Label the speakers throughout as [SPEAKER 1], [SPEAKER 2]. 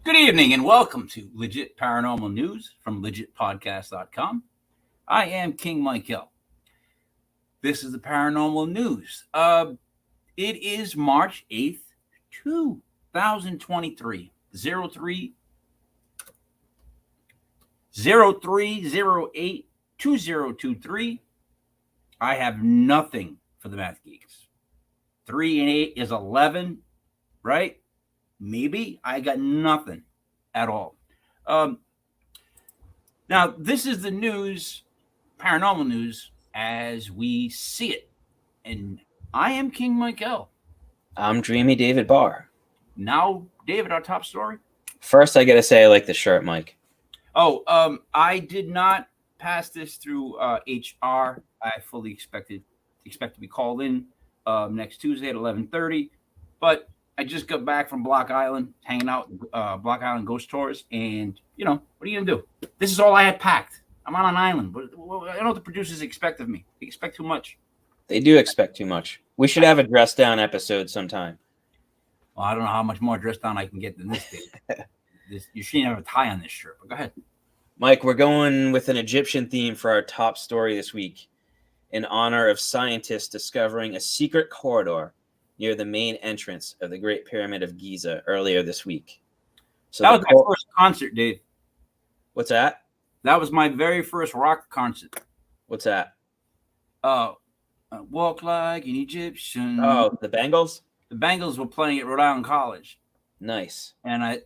[SPEAKER 1] Good evening and welcome to Legit Paranormal News from legitpodcast.com. I am King Michael. This is the Paranormal News. It is March 8th, 2023, 0308 2023. I have nothing for the math geeks. 3 and 8 is 11, right? Maybe. I got nothing at all. Now, this is the news, paranormal news, as we see it. And I am King Michael.
[SPEAKER 2] I'm Dreamy David Barr.
[SPEAKER 1] Now, David, our top story.
[SPEAKER 2] First, I got to say I like the shirt, Mike.
[SPEAKER 1] Oh, I did not pass this through HR. I fully expect to be called in next Tuesday at 11:30. But I just got back from Block Island, hanging out Block Island ghost tours, and what are you gonna do? This is all I had packed. I'm on an island. I don't know what the producers expect of me. They expect too much.
[SPEAKER 2] They do expect too much. We should have a dress down episode sometime.
[SPEAKER 1] Well, I don't know how much more dress down I can get than this, Dave. You shouldn't have a tie on this shirt, but go ahead.
[SPEAKER 2] Mike, we're going with an Egyptian theme for our top story this week in honor of scientists discovering a secret corridor near the main entrance of the Great Pyramid of Giza earlier this week.
[SPEAKER 1] So that was my first concert, Dave.
[SPEAKER 2] What's that?
[SPEAKER 1] That was my very first rock concert.
[SPEAKER 2] What's that?
[SPEAKER 1] Walk Like an Egyptian.
[SPEAKER 2] Oh, the Bengals?
[SPEAKER 1] The Bengals were playing at Rhode Island College.
[SPEAKER 2] Nice.
[SPEAKER 1] And I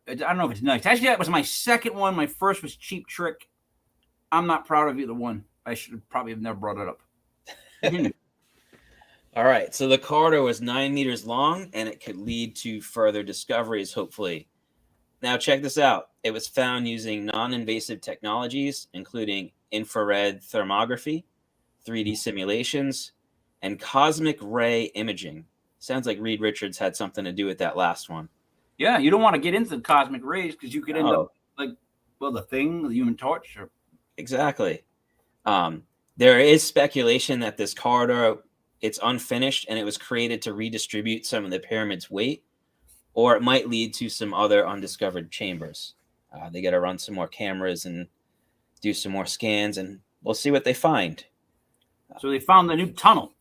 [SPEAKER 1] don't know if it's nice. Actually, that was my second one. My first was Cheap Trick. I'm not proud of either one. I should probably have never brought it up.
[SPEAKER 2] All right. So the corridor was 9 meters long, and it could lead to further discoveries, hopefully. Now, check this out. It was found using non-invasive technologies, including infrared thermography, 3D simulations, and cosmic ray imaging. Sounds like Reed Richards had something to do with that last one.
[SPEAKER 1] Yeah, you don't want to get into the cosmic rays because you could end up like, the Thing, the Human Torch.
[SPEAKER 2] Exactly. There is speculation that this corridor, it's unfinished and it was created to redistribute some of the pyramid's weight, or it might lead to some other undiscovered chambers. They got to run some more cameras and do some more scans, and we'll see what they find.
[SPEAKER 1] So they found the new tunnel.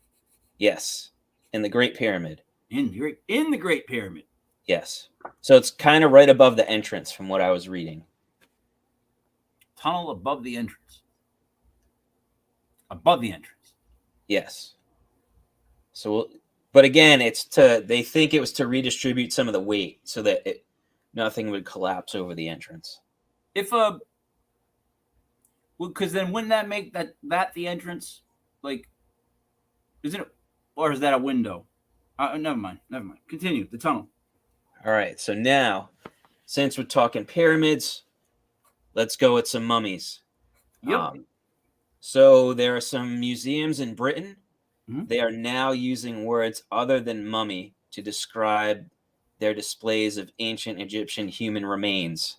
[SPEAKER 2] Yes, in the Great Pyramid.
[SPEAKER 1] In the Great Pyramid.
[SPEAKER 2] Yes. So it's kind of right above the entrance from what I was reading.
[SPEAKER 1] Tunnel above the entrance. Above the entrance.
[SPEAKER 2] Yes. So, but again, they think it was to redistribute some of the weight so that nothing would collapse over the entrance.
[SPEAKER 1] Because then wouldn't that make that the entrance? Like, isn't it? Or is that a window? Never mind. Continue. The tunnel.
[SPEAKER 2] All right. So now, since we're talking pyramids, let's go with some mummies.
[SPEAKER 1] Yep.
[SPEAKER 2] So there are some museums in Britain.
[SPEAKER 1] Mm-hmm.
[SPEAKER 2] They are now using words other than mummy to describe their displays of ancient Egyptian human remains.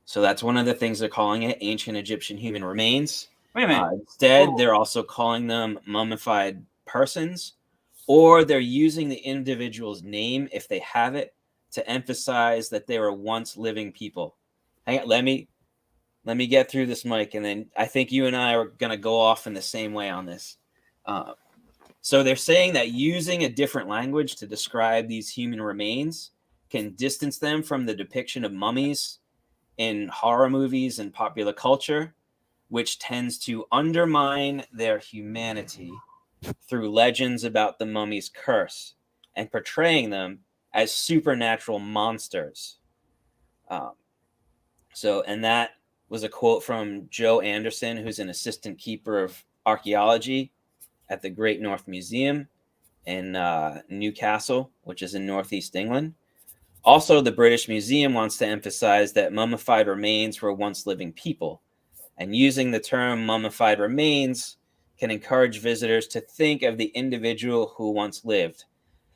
[SPEAKER 2] So that's one of the things they're calling it, ancient Egyptian human remains.
[SPEAKER 1] Wait a minute.
[SPEAKER 2] Instead, they're also calling them mummified persons, or they're using the individual's name, if they have it, to emphasize that they were once living people. Hang on, let me get through this, Mike, and then I think you and I are going to go off in the same way on this. So they're saying that using a different language to describe these human remains can distance them from the depiction of mummies in horror movies and popular culture, which tends to undermine their humanity through legends about the mummy's curse and portraying them as supernatural monsters. And that was a quote from Joe Anderson, who's an assistant keeper of archaeology at the Great North Museum in Newcastle, which is in Northeast England. Also, the British Museum wants to emphasize that mummified remains were once living people, and using the term mummified remains can encourage visitors to think of the individual who once lived.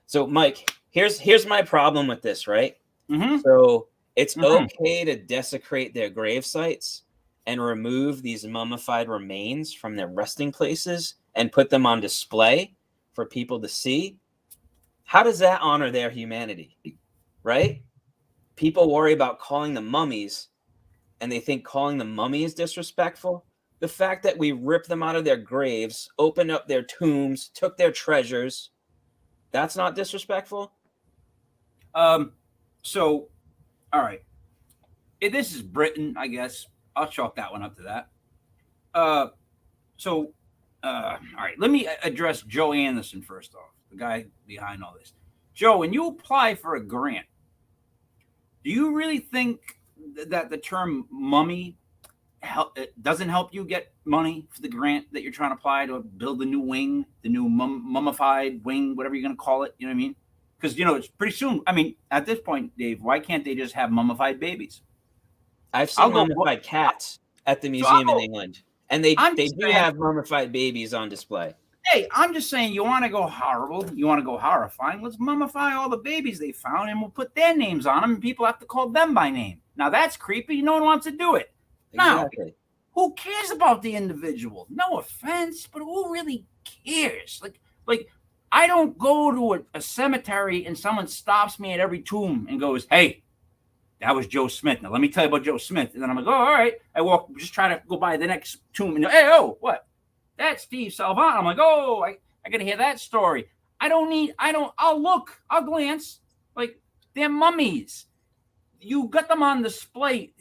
[SPEAKER 2] So, Mike, here's my problem with this, right?
[SPEAKER 1] Mm-hmm.
[SPEAKER 2] So it's okay to desecrate their grave sites and remove these mummified remains from their resting places and put them on display for people to see. How does that honor their humanity, right? people worry about calling them mummies, and they think calling them mummy is disrespectful. The fact that we ripped them out of their graves, opened up their tombs, took their treasures, that's not disrespectful?
[SPEAKER 1] So, all right. This is Britain, I guess. I'll chalk that one up to that. Uh, so, all right. Let me address Joe Anderson first off, the guy behind all this. Joe, when you apply for a grant, do you really think that the term mummy doesn't help you get money for the grant that you're trying to apply to build the new wing, the new mummified wing, whatever you're going to call it? You know what I mean? Because, it's pretty soon. I mean, at this point, Dave, why can't they just have mummified babies?
[SPEAKER 2] I've seen mummified cats at the museum in England, and they do have mummified babies on display.
[SPEAKER 1] Hey, I'm just saying, you want to go horrible, you want to go horrifying, let's mummify all the babies they found, and we'll put their names on them, and people have to call them by name. Now, that's creepy. No one wants to do it.
[SPEAKER 2] Exactly.
[SPEAKER 1] Now, who cares about the individual? No offense, but who really cares? Like I don't go to a cemetery and someone stops me at every tomb and goes, "Hey, that was Joe Smith. Now let me tell you about Joe Smith." And then I'm like, "Oh, all right." I walk, just try to go by the next tomb, and hey, oh, what? That's Steve Salvant. I'm like, "Oh, I got to hear that story." I'll look, I'll glance. Like, they're mummies. You got them on display.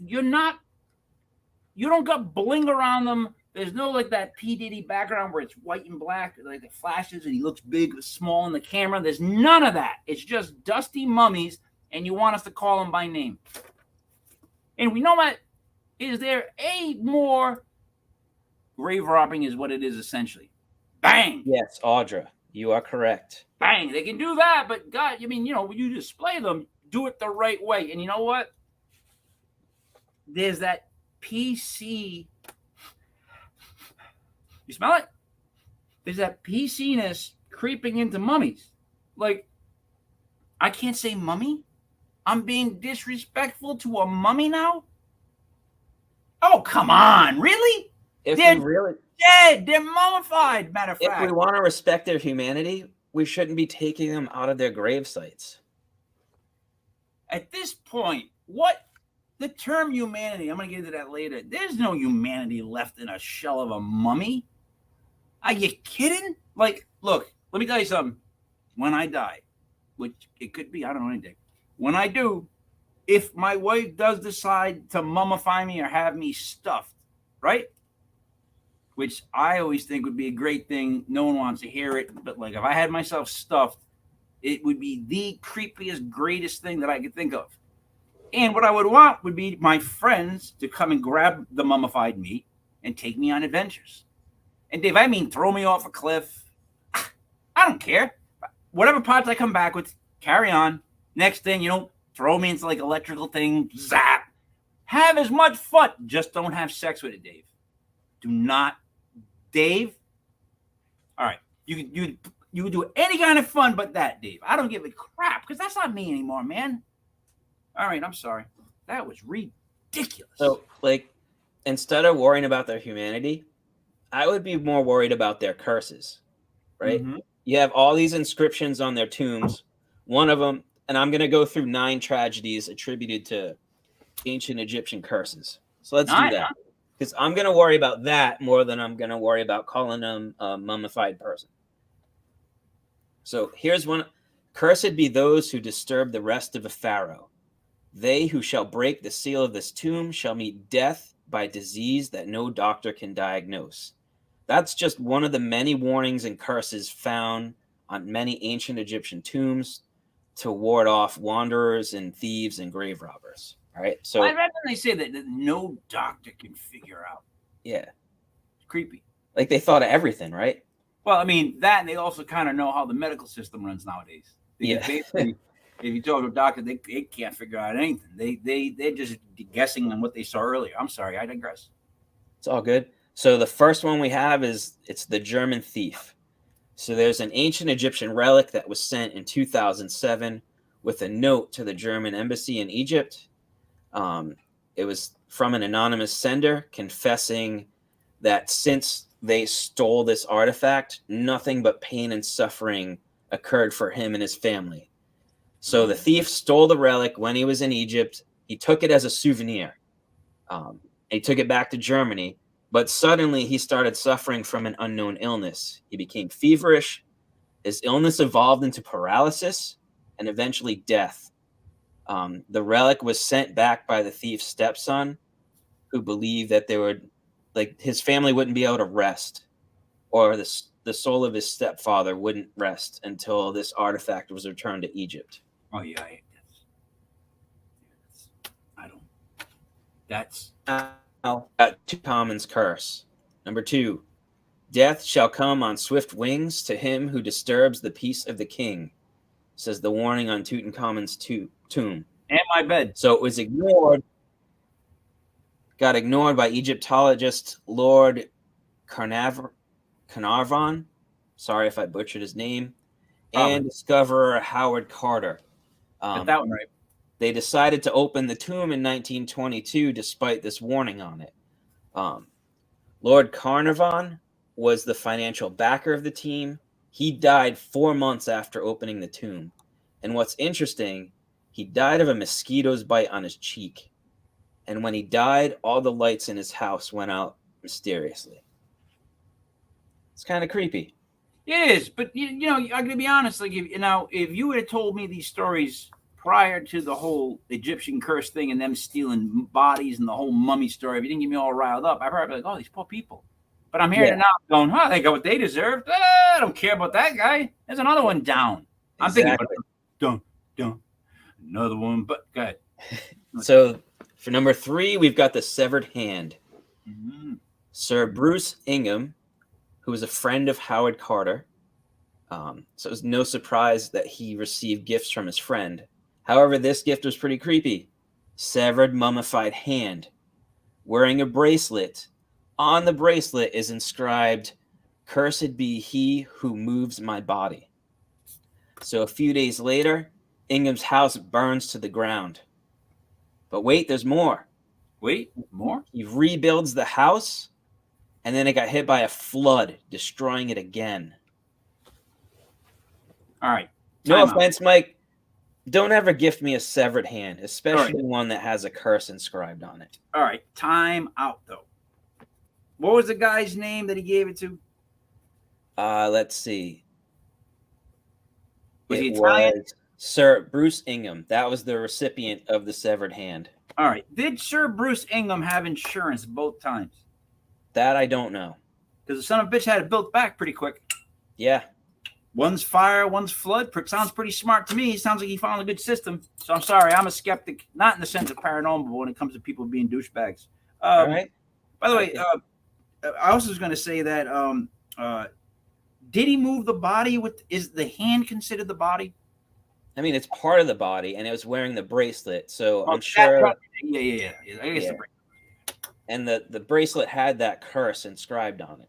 [SPEAKER 1] You don't got bling around them. There's no like that P. Diddy background where it's white and black, like it flashes and he looks big, small in the camera. There's none of that. It's just dusty mummies, and you want us to call them by name. And we know what? Is there a more grave robbing is what it is essentially. Bang!
[SPEAKER 2] Yes, Audra, you are correct.
[SPEAKER 1] Bang! They can do that, but God, I mean, when you display them, do it the right way. And you know what? There's that PC. You smell it? There's that PC-ness creeping into mummies. Like, I can't say mummy? I'm being disrespectful to a mummy now? Oh, come on. Really? They're dead. They're mummified, matter of fact.
[SPEAKER 2] If we want to respect their humanity, we shouldn't be taking them out of their grave sites.
[SPEAKER 1] At this point, what? The term humanity, I'm going to get into that later. There's no humanity left in a shell of a mummy. Are you kidding? Like, look, let me tell you something. When I die, which it could be, I don't know anything. When I do, if my wife does decide to mummify me or have me stuffed, right? Which I always think would be a great thing. No one wants to hear it. But like, if I had myself stuffed, it would be the creepiest, greatest thing that I could think of. And what I would want would be my friends to come and grab the mummified meat and take me on adventures. And Dave, I mean, throw me off a cliff. I don't care. Whatever parts I come back with, carry on. Next thing, throw me into like electrical thing, zap. Have as much fun. Just don't have sex with it, Dave. Do not, Dave. All right, you do any kind of fun but that, Dave. I don't give a crap because that's not me anymore, man. All right, I'm sorry. That was ridiculous.
[SPEAKER 2] So, like, instead of worrying about their humanity, I would be more worried about their curses, right? Mm-hmm. You have all these inscriptions on their tombs. One of them, and I'm going to go through 9 tragedies attributed to ancient Egyptian curses. So let's do that. Because I'm going to worry about that more than I'm going to worry about calling them a mummified person. So here's one. Cursed be those who disturb the rest of a pharaoh. They who shall break the seal of this tomb shall meet death by disease that no doctor can diagnose. That's just one of the many warnings and curses found on many ancient Egyptian tombs to ward off wanderers and thieves and grave robbers. All right. So
[SPEAKER 1] I read when they say that no doctor can figure out.
[SPEAKER 2] Yeah.
[SPEAKER 1] It's creepy.
[SPEAKER 2] Like they thought of everything, right?
[SPEAKER 1] Well, I mean, that and they also kind of know how the medical system runs nowadays. Basically, if you talk to a doctor, they can't figure out anything. They're just guessing on what they saw earlier. I'm sorry, I digress.
[SPEAKER 2] It's all good. So the first one we have it's the German thief. So there's an ancient Egyptian relic that was sent in 2007 with a note to the German embassy in Egypt. It was from an anonymous sender confessing that since they stole this artifact, nothing but pain and suffering occurred for him and his family. So the thief stole the relic when he was in Egypt. He took it as a souvenir. He took it back to Germany, but suddenly he started suffering from an unknown illness. He became feverish. His illness evolved into paralysis and eventually death. The relic was sent back by the thief's stepson, who believed that his family wouldn't be able to rest, or the soul of his stepfather wouldn't rest until this artifact was returned to Egypt.
[SPEAKER 1] Oh yeah, I don't. That's
[SPEAKER 2] Now, Tutankhamun's curse. Number 2, death shall come on swift wings to him who disturbs the peace of the king, says the warning on Tutankhamun's tomb.
[SPEAKER 1] and my bed.
[SPEAKER 2] So it was got ignored by Egyptologist Lord Carnarvon. Sorry if I butchered his name. And discoverer Howard Carter.
[SPEAKER 1] Get that one right.
[SPEAKER 2] They decided to open the tomb in 1922 despite this warning on it. Lord Carnarvon was the financial backer of the team. He died 4 months after opening the tomb. And what's interesting, he died of a mosquito's bite on his cheek. And when he died, all the lights in his house went out mysteriously. It's kind of creepy.
[SPEAKER 1] It is, but you know, I'm gonna be honest. Like, if you would have told me these stories prior to the whole Egyptian curse thing and them stealing bodies and the whole mummy story, if you didn't get me all riled up, I'd probably be like, "Oh, these poor people." But I'm hearing it now, going, "Huh? They got what they deserved. I don't care about that guy. There's another one down." I'm thinking, don't, another one. But go ahead.
[SPEAKER 2] So for number 3, we've got the severed hand.
[SPEAKER 1] Mm-hmm.
[SPEAKER 2] Sir Bruce Ingham, who was a friend of Howard Carter. So it was no surprise that he received gifts from his friend. However, this gift was pretty creepy. Severed mummified hand. Wearing a bracelet. On the bracelet is inscribed, "Cursed be he who moves my body." So a few days later, Ingham's house burns to the ground. But wait, there's more.
[SPEAKER 1] Wait, more?
[SPEAKER 2] He rebuilds the house, and then it got hit by a flood, destroying it again.
[SPEAKER 1] All right.
[SPEAKER 2] No offense, Mike. Don't ever gift me a severed hand, especially one that has a curse inscribed on it.
[SPEAKER 1] All right. Time out, though. What was the guy's name that he gave it to?
[SPEAKER 2] Let's see.
[SPEAKER 1] Was he Italian?
[SPEAKER 2] Was Sir Bruce Ingham. That was the recipient of the severed hand.
[SPEAKER 1] All right. Did Sir Bruce Ingham have insurance both times?
[SPEAKER 2] That I don't know.
[SPEAKER 1] Because the son of a bitch had it built back pretty quick.
[SPEAKER 2] Yeah.
[SPEAKER 1] One's fire, one's flood. Sounds pretty smart to me. Sounds like he found a good system. So I'm sorry. I'm a skeptic, not in the sense of paranormal, but when it comes to people being douchebags.
[SPEAKER 2] All right.
[SPEAKER 1] By the way, I also was going to say that did he move the body is the hand considered the body?
[SPEAKER 2] I mean, it's part of the body, and it was wearing the bracelet, so I'm sure.
[SPEAKER 1] Yeah. I guess the bracelet.
[SPEAKER 2] And the bracelet had that curse inscribed on it.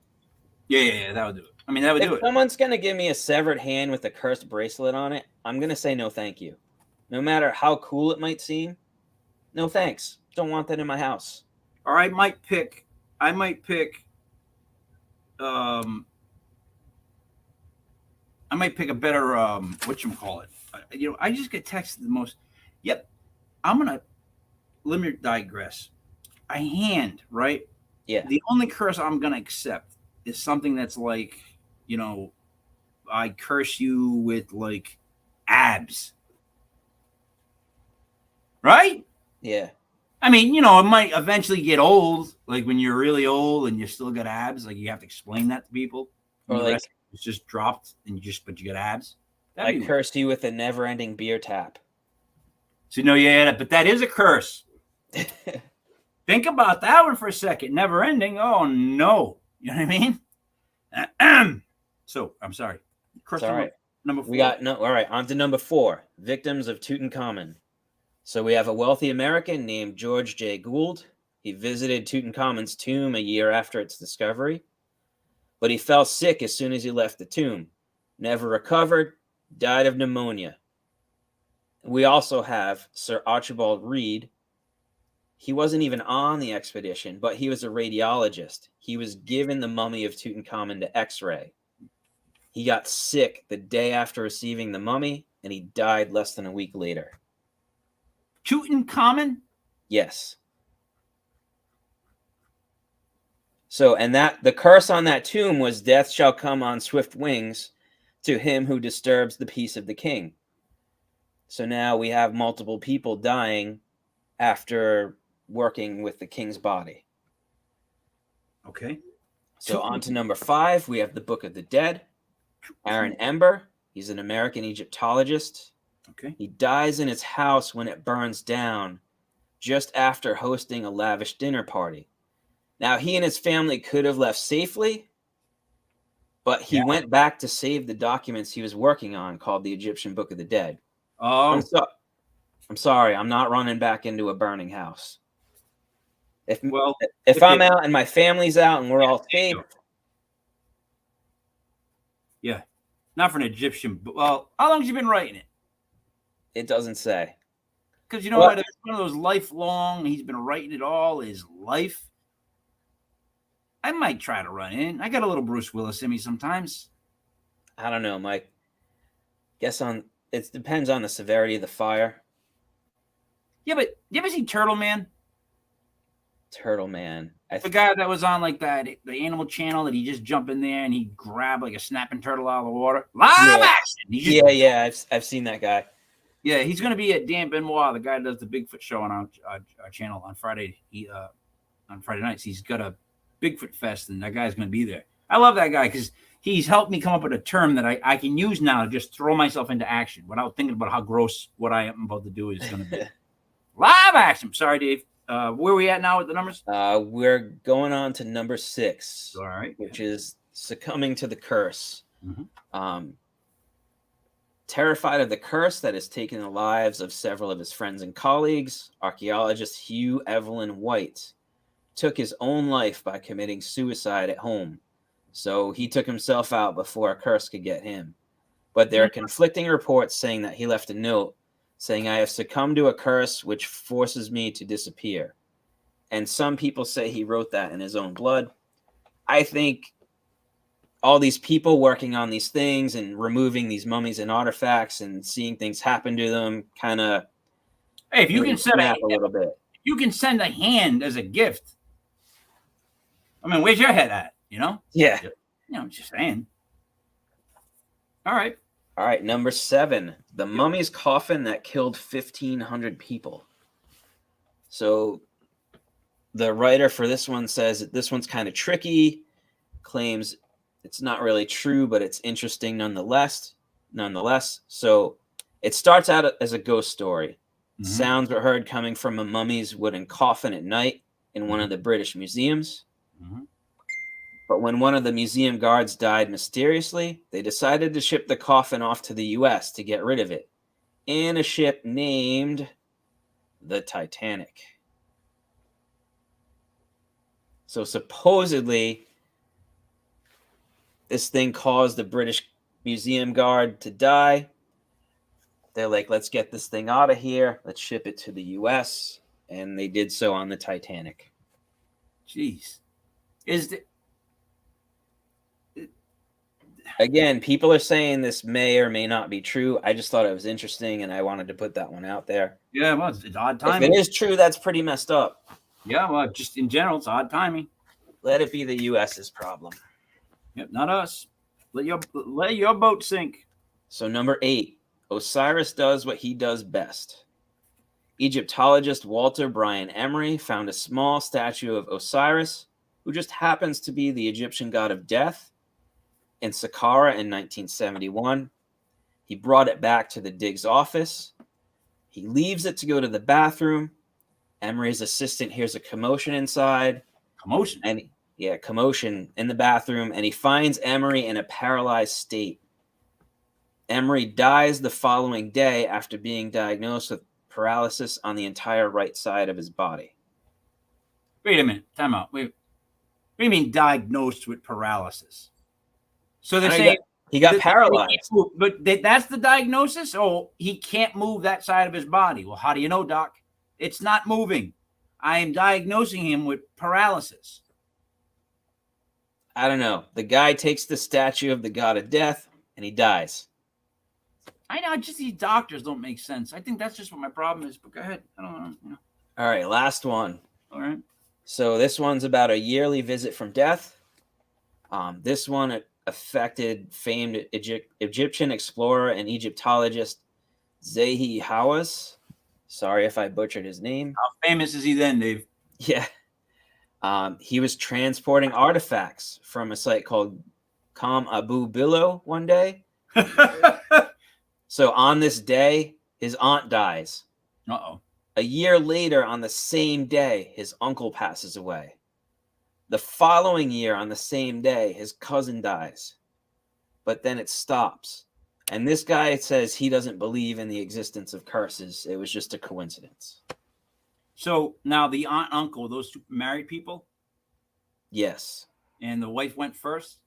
[SPEAKER 1] Yeah, that would do it. I mean, that would do it.
[SPEAKER 2] If someone's going to give me a severed hand with a cursed bracelet on it, I'm going to say no thank you. No matter how cool it might seem, no thanks. Don't want that in my house.
[SPEAKER 1] Or I might pick a better whatchamacallit. I just get texted the most. Yep. Let me digress. A hand, right?
[SPEAKER 2] Yeah.
[SPEAKER 1] The only curse I'm gonna accept is something that's like, I curse you with like abs. Right?
[SPEAKER 2] Yeah.
[SPEAKER 1] I mean, it might eventually get old, like when you're really old and you still got abs, like you have to explain that to people.
[SPEAKER 2] Or like
[SPEAKER 1] it's just dropped and but you got abs.
[SPEAKER 2] I cursed you with a never-ending beer tap.
[SPEAKER 1] So but that is a curse. Think about that one for a second. Never ending. Oh no. You know what I mean? So I'm sorry. Curse number 4.
[SPEAKER 2] All right, on to number 4. Victims of Tutankhamun. So we have a wealthy American named George J. Gould. He visited Tutankhamun's tomb a year after its discovery, but he fell sick as soon as he left the tomb. Never recovered, died of pneumonia. We also have Sir Archibald Reed. He wasn't even on the expedition, but he was a radiologist. He was given the mummy of Tutankhamun to X-ray. He got sick the day after receiving the mummy, and he died less than a week later.
[SPEAKER 1] Tutankhamun?
[SPEAKER 2] Yes. So, and that the curse on that tomb was death shall come on swift wings to him who disturbs the peace of the king. So now we have multiple people dying after working with the king's body.
[SPEAKER 1] Okay.
[SPEAKER 2] So on to number 5, we have the Book of the Dead. Aaron Ember, he's an American Egyptologist.
[SPEAKER 1] Okay.
[SPEAKER 2] He dies in his house when it burns down just after hosting a lavish dinner party. Now, he and his family could have left safely, but he went back to save the documents he was working on called the Egyptian Book of the Dead.
[SPEAKER 1] Oh.
[SPEAKER 2] I'm sorry, I'm not running back into a burning house. If
[SPEAKER 1] if
[SPEAKER 2] I'm out and my family's out and we're all safe.
[SPEAKER 1] Yeah. Not for an Egyptian. Well, how long have you been writing it?
[SPEAKER 2] It doesn't say.
[SPEAKER 1] Because you know what? It's one of those lifelong, he's been writing it all his life. I might try to run in. I got a little Bruce Willis in me sometimes.
[SPEAKER 2] I don't know, Mike. Guess it depends on the severity of the fire.
[SPEAKER 1] Yeah, but you ever see Turtle Man?
[SPEAKER 2] Turtle Man.
[SPEAKER 1] The guy that was on like that, the Animal Channel, that he just jump in there and he grab like a snapping turtle out of the water. Live action.
[SPEAKER 2] I've seen that guy.
[SPEAKER 1] Yeah, he's going to be at Dan Benoit, the guy that does the Bigfoot show on our channel on Friday. On Friday nights, he's got a Bigfoot fest, and that guy's going to be there. I love that guy because he's helped me come up with a term that I can use now to just throw myself into action without thinking about how gross what I am about to do is going to be. Live action. Sorry, Dave. Where are we at now with the numbers?
[SPEAKER 2] We're going on to number 6.
[SPEAKER 1] All right.
[SPEAKER 2] Which is succumbing to the curse.
[SPEAKER 1] Mm-hmm.
[SPEAKER 2] Terrified of the curse that has taken the lives of several of his friends and colleagues, archaeologist Hugh Evelyn White took his own life by committing suicide at home. So he took himself out before a curse could get him. But there are conflicting reports saying that he left a note saying, I have succumbed to a curse which forces me to disappear. And some people say he wrote that in his own blood. I think all these people working on these things and removing these mummies and artifacts and seeing things happen to them kind of
[SPEAKER 1] if you can send
[SPEAKER 2] a little bit.
[SPEAKER 1] You can send a hand as a gift. I mean, where's your head at? You know?
[SPEAKER 2] Yeah.
[SPEAKER 1] Just saying. All right.
[SPEAKER 2] Number 7, the mummy's coffin that killed 1,500 people. So the writer for this one says that this one's kind of tricky, claims it's not really true, but it's interesting nonetheless. So it starts out as a ghost story. Mm-hmm. Sounds were heard coming from a mummy's wooden coffin at night in one of the British museums.
[SPEAKER 1] Mm-hmm.
[SPEAKER 2] But when one of the museum guards died mysteriously, they decided to ship the coffin off to the U.S. to get rid of it in a ship named the Titanic. So supposedly, this thing caused the British museum guard to die. They're like, let's get this thing out of here. Let's ship it to the U.S. And they did so on the Titanic.
[SPEAKER 1] Jeez.
[SPEAKER 2] Again, people are saying this may or may not be true. I just thought it was interesting, and I wanted to put that one out there.
[SPEAKER 1] Yeah, well, it's odd timing.
[SPEAKER 2] If it is true, that's pretty messed up.
[SPEAKER 1] Yeah, well, just in general, it's odd timing.
[SPEAKER 2] Let it be the U.S.'s problem.
[SPEAKER 1] Yep, not us. Let your boat sink.
[SPEAKER 2] So number 8, Osiris does what he does best. Egyptologist Walter Bryan Emery found a small statue of Osiris, who just happens to be the Egyptian god of death, in Saqqara in 1971. He brought it back to the Diggs office. He leaves it to go to the bathroom. Emery's assistant hears a commotion inside.
[SPEAKER 1] Commotion?
[SPEAKER 2] Commotion in the bathroom, and he finds Emery in a paralyzed state. Emery dies the following day after being diagnosed with paralysis on the entire right side of his body.
[SPEAKER 1] Wait a minute. Time out. Wait. What do you mean diagnosed with paralysis? So they're saying
[SPEAKER 2] he got paralyzed.
[SPEAKER 1] But that's the diagnosis? Oh, he can't move that side of his body. Well, how do you know, Doc? It's not moving. I am diagnosing him with paralysis.
[SPEAKER 2] I don't know. The guy takes the statue of the god of death and he dies.
[SPEAKER 1] I know, just these doctors don't make sense. I think that's just what my problem is. But go ahead. I don't know.
[SPEAKER 2] All right, last one.
[SPEAKER 1] All right.
[SPEAKER 2] So this one's about a yearly visit from death. This one affected famed Egyptian explorer and Egyptologist Zahi Hawass. Sorry if I butchered his name.
[SPEAKER 1] How famous is he then, Dave?
[SPEAKER 2] Yeah. He was transporting artifacts from a site called Kam Abu Bilo one day. So on this day, his aunt dies.
[SPEAKER 1] Uh-oh.
[SPEAKER 2] A year later, on the same day, his uncle passes away. The following year, on the same day, his cousin dies. But then it stops. And this guy says he doesn't believe in the existence of curses. It was just a coincidence.
[SPEAKER 1] So now the aunt, uncle, those two married people?
[SPEAKER 2] Yes.
[SPEAKER 1] And the wife went first?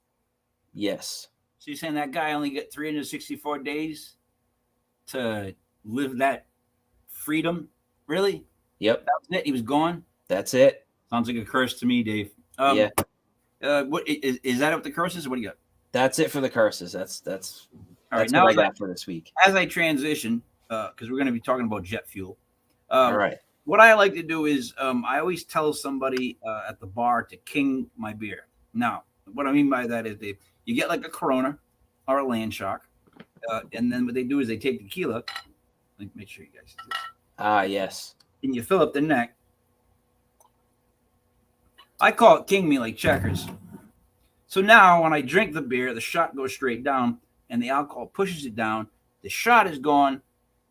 [SPEAKER 2] Yes.
[SPEAKER 1] So you're saying that guy only got 364 days to live that freedom? Really?
[SPEAKER 2] Yep.
[SPEAKER 1] That was it? He was gone?
[SPEAKER 2] That's it.
[SPEAKER 1] Sounds like a curse to me, Dave.
[SPEAKER 2] Yeah.
[SPEAKER 1] What is that what the curse is? What do you got?
[SPEAKER 2] That's it for the curses. That's
[SPEAKER 1] All right,
[SPEAKER 2] what I got for this week.
[SPEAKER 1] As I transition, because we're going to be talking about jet fuel.
[SPEAKER 2] All right.
[SPEAKER 1] What I like to do is I always tell somebody at the bar to king my beer. Now, what I mean by that is you get like a Corona or a Land Shark, and then what they do is they take tequila. Let me make sure you guys see this.
[SPEAKER 2] Ah, yes.
[SPEAKER 1] And you fill up the neck. I call it king me like checkers. So now when I drink the beer, the shot goes straight down and the alcohol pushes it down. The shot is gone.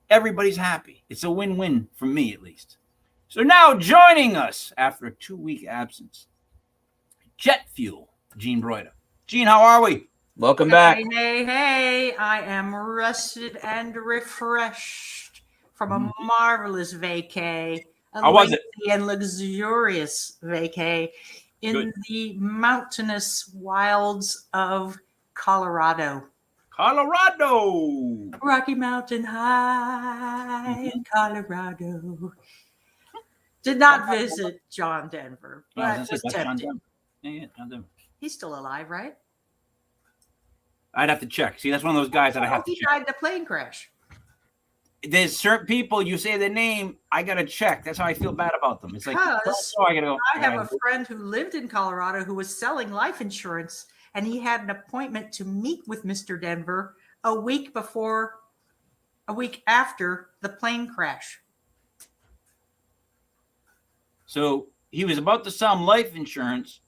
[SPEAKER 1] Everybody's happy. It's a win-win for me, at least. So now joining us after a 2-week absence, jet fuel, Gene Broida. Gene, how are we?
[SPEAKER 2] Welcome back.
[SPEAKER 3] Hey. I am rested and refreshed from a marvelous vacay.
[SPEAKER 1] How was it?
[SPEAKER 3] And luxurious vacay in the mountainous wilds of Colorado.
[SPEAKER 1] Colorado.
[SPEAKER 3] Rocky Mountain High in Colorado. Did not visit John Denver, but was tempted.
[SPEAKER 1] Yeah, John Denver.
[SPEAKER 3] He's still alive, right?
[SPEAKER 1] I'd have to check. See, that's one of those guys that I have to
[SPEAKER 3] check. He died in a plane crash.
[SPEAKER 1] There's certain people, you say their name, I got to check. That's how I feel bad about them. It's like, I got to go.
[SPEAKER 3] I have a friend who lived in Colorado who was selling life insurance, and he had an appointment to meet with Mr. Denver a week after the plane crash.
[SPEAKER 1] So he was about to sell life insurance.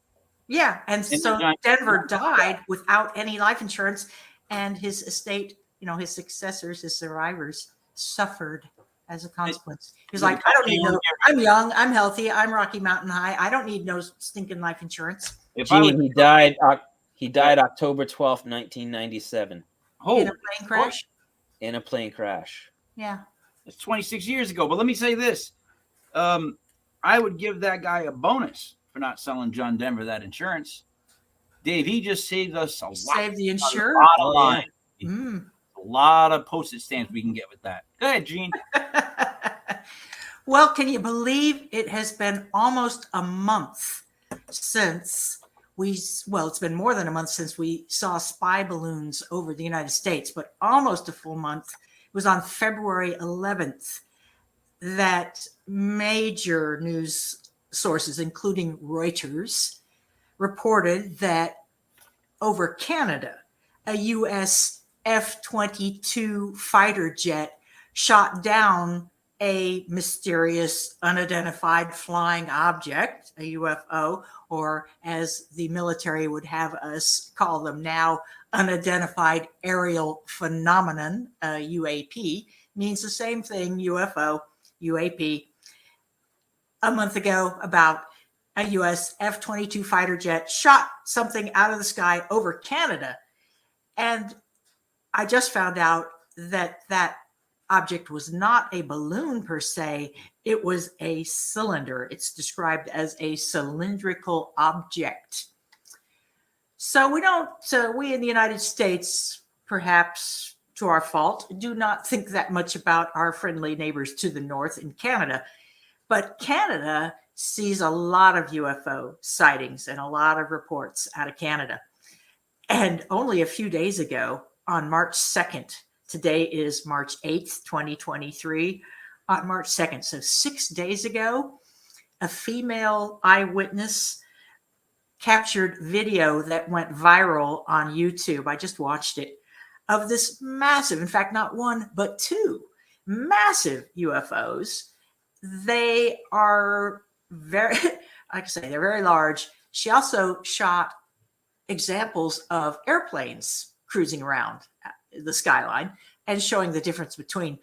[SPEAKER 3] Yeah, and so Denver died without any life insurance, and his estate, his successors, his survivors, suffered as a consequence. He's like, I don't need no, I'm young, I'm healthy, I'm Rocky Mountain High, I don't need no stinking life insurance.
[SPEAKER 2] Gene, he died October 12th, 1997.
[SPEAKER 3] In a plane crash?
[SPEAKER 2] In a plane crash.
[SPEAKER 3] Yeah.
[SPEAKER 1] It's 26 years ago. But let me say this. I would give that guy a bonus for not selling John Denver that insurance. Dave, he just saved us a lot.
[SPEAKER 3] Saved the insurance.
[SPEAKER 1] A lot of line. A lot of postage stamps we can get with that. Go ahead, Gene.
[SPEAKER 3] Well, can you believe it has been almost a month since it's been more than a month since we saw spy balloons over the United States, but almost a full month. It was on February 11th that major news sources, including Reuters, reported that over Canada, a U.S. F-22 fighter jet shot down a mysterious unidentified flying object, a UFO, or as the military would have us call them now, unidentified aerial phenomenon, UAP, means the same thing, UFO, UAP. A month ago, about a U.S. F-22 fighter jet shot something out of the sky over Canada. And I just found out that object was not a balloon per se. It was a cylinder. It's described as a cylindrical object. So we in the United States, perhaps to our fault, do not think that much about our friendly neighbors to the north in Canada. But Canada sees a lot of UFO sightings and a lot of reports out of Canada. And only a few days ago, on March 2nd, today is March 8th, 2023, on March 2nd, so 6 days ago, a female eyewitness captured video that went viral on YouTube. I just watched it, of this massive, in fact, not one, but two massive UFOs. They are very, like I say, they're very large. She also shot examples of airplanes cruising around the skyline and showing the difference between.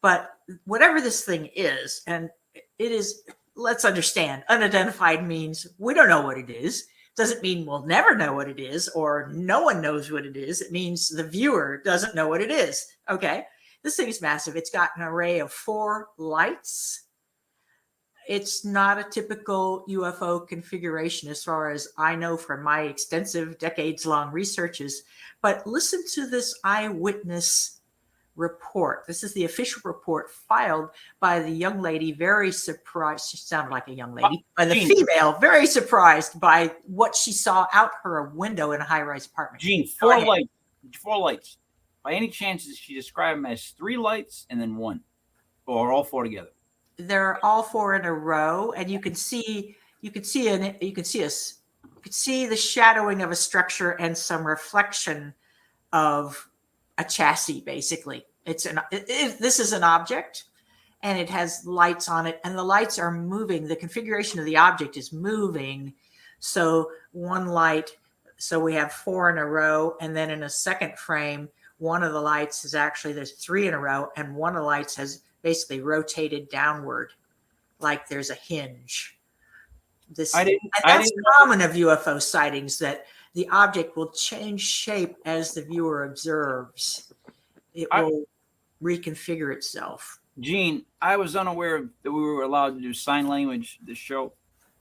[SPEAKER 3] But whatever this thing is, and it is, let's understand, unidentified means we don't know what it is. Doesn't mean we'll never know what it is or no one knows what it is. It means the viewer doesn't know what it is. Okay. This thing is massive. It's got an array of 4 lights. It's not a typical UFO configuration as far as I know from my extensive decades-long researches. But listen to this eyewitness report. This is the official report filed by the young lady, very surprised. She sounded like a young lady, by the female, very surprised by what she saw out her window in a high-rise apartment.
[SPEAKER 1] Gene, 4 lights. 4 lights. By any chance, does she describe them as 3 lights and then 1, or all 4 together?
[SPEAKER 3] They're all 4 in a row, and you can see the shadowing of a structure and some reflection of a chassis. Basically, this is an object, and it has lights on it, and the lights are moving. The configuration of the object is moving. So one light, so we have 4 in a row, and then in a second frame, one of the lights is actually, there's 3 in a row, and one of the lights has basically rotated downward, like there's a hinge. That's common of UFO sightings, that the object will change shape as the viewer observes. It will reconfigure itself.
[SPEAKER 1] Gene, I was unaware that we were allowed to do sign language this show.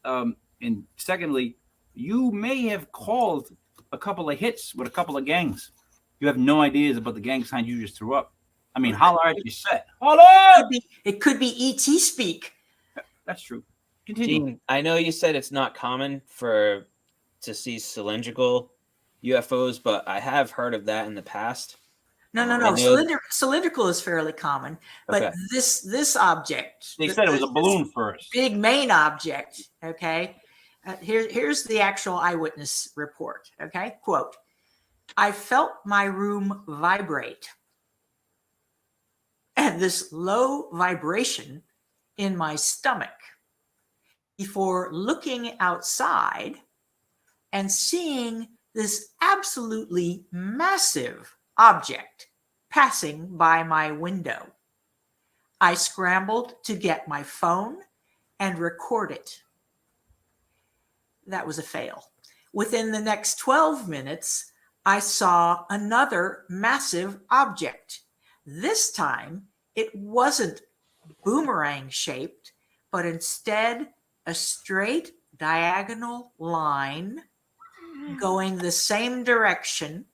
[SPEAKER 1] And secondly, you may have called a couple of hits with a couple of gangs. You have no ideas about the gang signs you just threw up. I mean, holler at your set. Holler!
[SPEAKER 3] It could be ET speak.
[SPEAKER 1] That's true. Continue.
[SPEAKER 2] Gene, I know you said it's not common to see cylindrical UFOs, but I have heard of that in the past.
[SPEAKER 3] No. Cylindrical is fairly common, but okay. This object.
[SPEAKER 1] They said it was a balloon first.
[SPEAKER 3] Big main object. Okay. Here's the actual eyewitness report. Okay. Quote: I felt my room vibrate, and this low vibration in my stomach, before looking outside and seeing this absolutely massive object passing by my window. I scrambled to get my phone and record it. That was a fail. Within the next 12 minutes, I saw another massive object. This time, it wasn't boomerang shaped, but instead a straight diagonal line going the same direction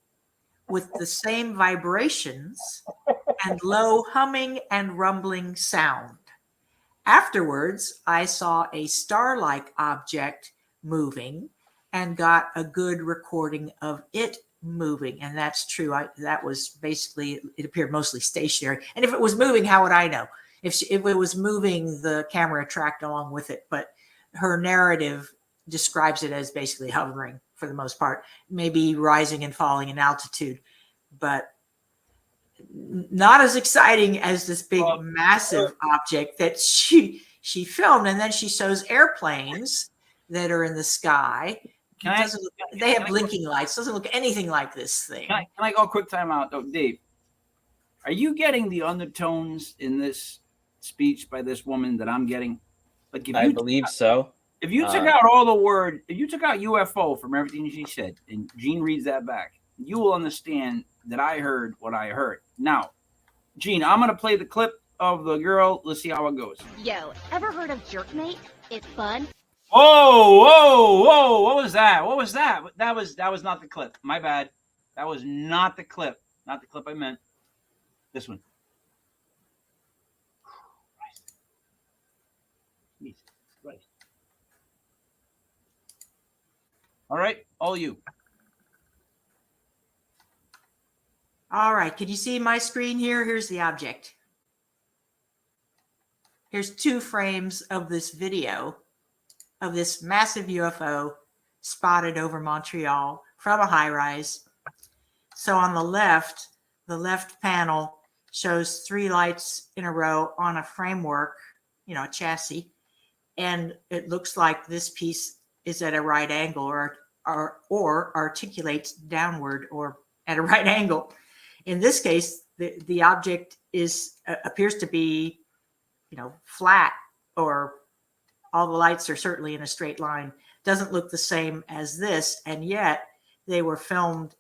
[SPEAKER 3] with the same vibrations and low humming and rumbling sound. Afterwards, I saw a star-like object moving and got a good recording of it moving. And that's true. That was basically, it appeared mostly stationary. And if it was moving, how would I know? If it was moving, the camera tracked along with it. But her narrative describes it as basically hovering for the most part, maybe rising and falling in altitude, but not as exciting as this big, massive object that she filmed. And then she shows airplanes that are in the sky. They have blinking lights. Doesn't look anything like this thing.
[SPEAKER 1] Can I go quick time out? Oh, Dave, are you getting the undertones in this speech by this woman that I'm getting? Like, if
[SPEAKER 2] I believe so.
[SPEAKER 1] If you took out all the word, if you took out UFO from everything she said, and Gene reads that back, you will understand that I heard what I heard. Now, Gene, I'm going to play the clip of the girl. Let's see how it goes.
[SPEAKER 4] Yo, ever heard of Jerkmate? It's fun.
[SPEAKER 1] Whoa! What was that? What was that? That was not the clip. My bad. That was not the clip. Not the clip I meant. This one. Jesus Christ. All right, all you.
[SPEAKER 3] All right, can you see my screen here? Here's the object. Here's 2 frames of this video of this massive UFO spotted over Montreal from a high rise. So on the left panel shows 3 lights in a row on a framework, a chassis. And it looks like this piece is at a right angle or articulates downward or at a right angle. In this case, the object appears to be, flat, or all the lights are certainly in a straight line. Doesn't look the same as this, and yet they were filmed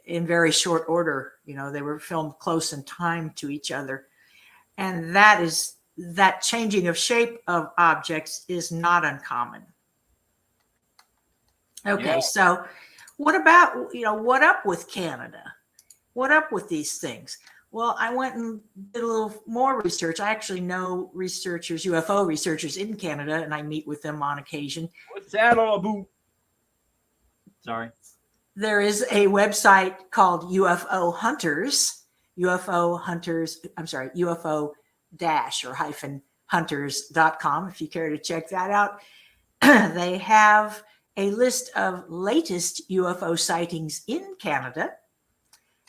[SPEAKER 3] in very short order. They were filmed close in time to each other, and that changing of shape of objects is not uncommon. Okay,
[SPEAKER 1] Yeah.
[SPEAKER 3] So what about, what up with Canada? What up with these things? Well, I went and did a little more research. I actually know researchers, UFO researchers in Canada, and I meet with them on occasion.
[SPEAKER 1] What's that all about? Sorry.
[SPEAKER 3] There is a website called UFO Hunters, UFO dash or hyphen hunters.com, if you care to check that out. They have a list of latest UFO sightings in Canada.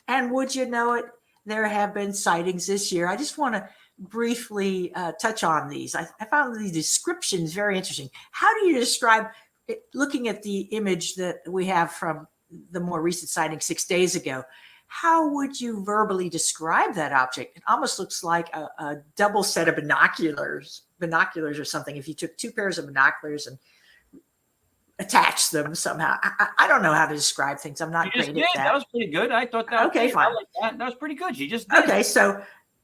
[SPEAKER 3] And would you know it, there have been sightings this year. I just want to briefly touch on these. I found the descriptions very interesting. How do you describe it, looking at the image that we have from the more recent sighting 6 days ago? How would you verbally describe that object? It almost looks like a double set of binoculars or something. If you took 2 pairs of binoculars and attached them somehow. I don't know how to describe things. I'm not great at that.
[SPEAKER 1] That was pretty good. I thought that.
[SPEAKER 3] Okay, fine.
[SPEAKER 1] I like that. That was pretty good. You just did.
[SPEAKER 3] Okay, so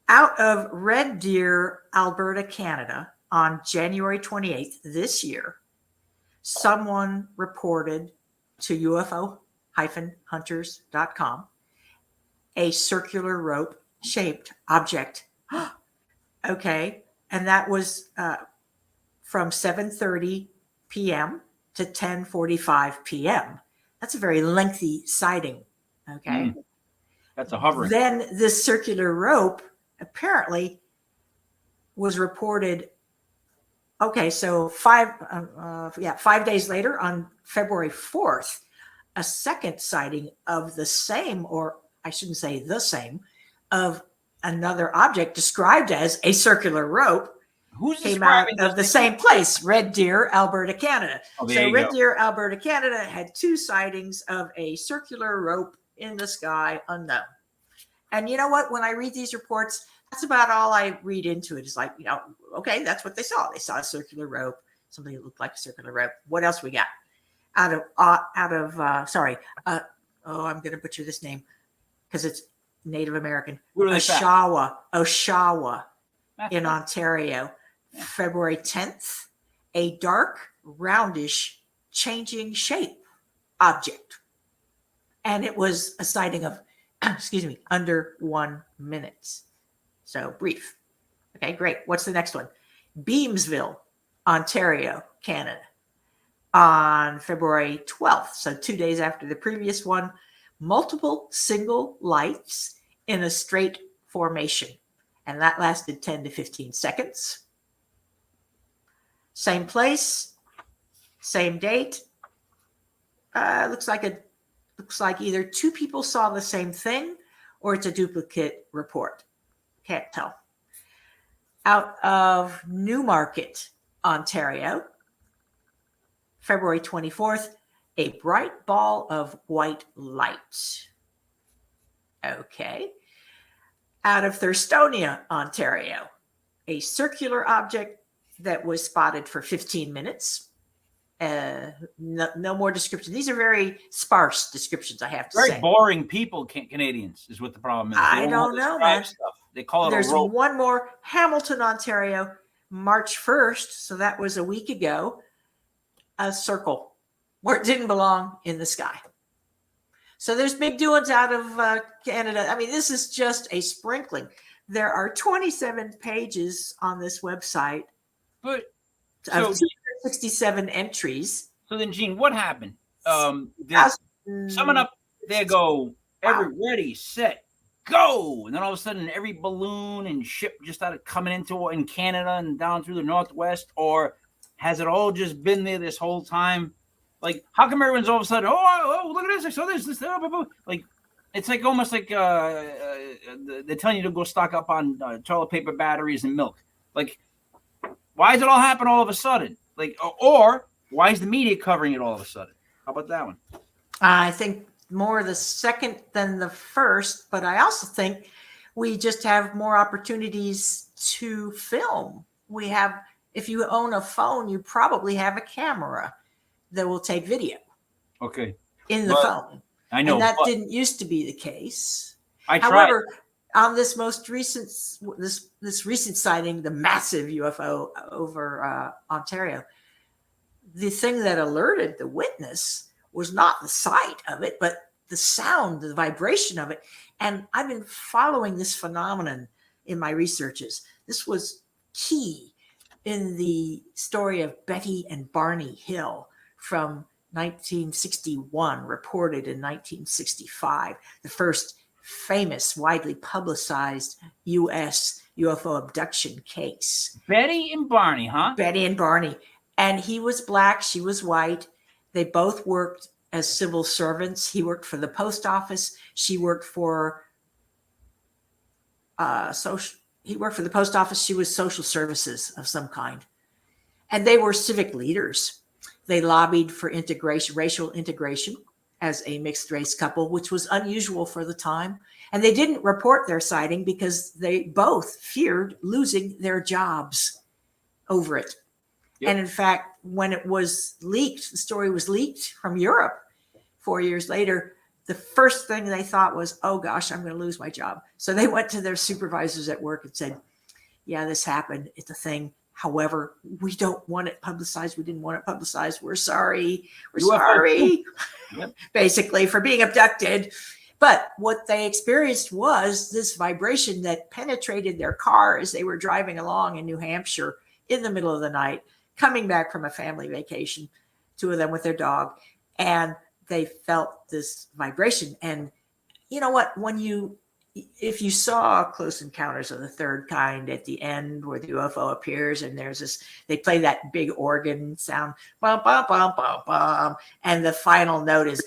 [SPEAKER 3] out of Red Deer, Alberta, Canada, on January 28th this year, someone reported to UFO-hunters.com a circular rope shaped object. Okay, and that was from 7:30 p.m. to 10:45 p.m. That's a very lengthy sighting. Okay.
[SPEAKER 1] That's a hovering.
[SPEAKER 3] Then this circular rope apparently was reported. Okay, so 5 days later, on February 4th, a second sighting of the same, or I shouldn't say the same, of another object described as a circular rope.
[SPEAKER 1] Who's
[SPEAKER 3] came out of the same place, Red Deer, Alberta, Canada.
[SPEAKER 1] Oh,
[SPEAKER 3] so Red Deer, Alberta, Canada had 2 sightings of a circular rope in the sky, unknown. And you know what? When I read these reports, that's about all I read into it. It's like, okay, that's what they saw. They saw a circular rope, something that looked like a circular rope. What else we got? I'm going to butcher this name because it's Native American.
[SPEAKER 1] Really
[SPEAKER 3] Oshawa in Ontario. February 10th, a dark, roundish, changing shape object. And it was a sighting of, under 1 minute. So brief. Okay, great. What's the next one? Beamsville, Ontario, Canada. On February 12th, so 2 days after the previous one, multiple single lights in a straight formation. And that lasted 10 to 15 seconds. Same place, same date. Looks like either 2 people saw the same thing or it's a duplicate report. Can't tell. Out of Newmarket, Ontario, February 24th, a bright ball of white light. Okay. Out of Thurstonia, Ontario, a circular object that was spotted for 15 minutes. No more description. These are very sparse descriptions, I have to say.
[SPEAKER 1] Very boring people, Canadians, is what the problem is.
[SPEAKER 3] I don't know, man.
[SPEAKER 1] Stuff. They call it
[SPEAKER 3] There's
[SPEAKER 1] a rope.
[SPEAKER 3] one more. Hamilton, Ontario, March 1st. So that was a week ago. A circle where it didn't belong in the sky. So there's big doings out of Canada. I mean, this is just a sprinkling. There are 27 pages on this website.
[SPEAKER 1] But
[SPEAKER 3] of 267 entries.
[SPEAKER 1] So then, Gene, what happened?
[SPEAKER 3] That's-
[SPEAKER 1] Summon up, there go, every ready, set, go. And then all of a sudden, every balloon and ship just started coming into in Canada and down through the Northwest, or has it all just been there this whole time? Like, how come everyone's all of a sudden, oh look at this, I saw this, like, it's like almost like they're telling you to go stock up on toilet paper, batteries, and milk. Like, why does it all happen all of a sudden? Like, or why is the media covering it all of a sudden? How about that one?
[SPEAKER 3] I think more the second than the first, but I also think we just have more opportunities to film. We have, if you own a phone, you probably have a camera that will take video.
[SPEAKER 1] Okay.
[SPEAKER 3] In the phone.
[SPEAKER 1] I know.
[SPEAKER 3] And that didn't used to be the case.
[SPEAKER 1] However,
[SPEAKER 3] on this most recent, this recent sighting, the massive UFO over Ontario, the thing that alerted the witness was not the sight of it, but the sound, the vibration of it. And I've been following this phenomenon in my researches. This was key in the story of Betty and Barney Hill from 1961, reported in 1965, the first famous, widely publicized U.S. UFO abduction case.
[SPEAKER 1] Betty and Barney, huh?
[SPEAKER 3] Betty and Barney. And he was black, she was white. They both worked as civil servants. He worked for the post office. She worked for he worked for the post office. She was social services of some kind. And they were civic leaders. They lobbied for integration, racial integration as a mixed race couple, which was unusual for the time. And they didn't report their sighting because they both feared losing their jobs over it. Yep. And in fact, when it was leaked, the story was leaked from Europe 4 years later, the first thing they thought was, oh gosh, I'm going to lose my job. So they went to their supervisors at work and said, yeah, this happened. It's a thing. However, we don't want it publicized. We didn't want it publicized. We're sorry. We're sorry, yep. Basically, for being abducted. But what they experienced was this vibration that penetrated their car as they were driving along in New Hampshire in the middle of the night, coming back from a family vacation, two of them with their dog. And they felt this vibration. And you know what? If you saw Close Encounters of the Third Kind at the end where the UFO appears and there's this, they play that big organ sound, bum, bum, bum, bum, bum, and the final note is,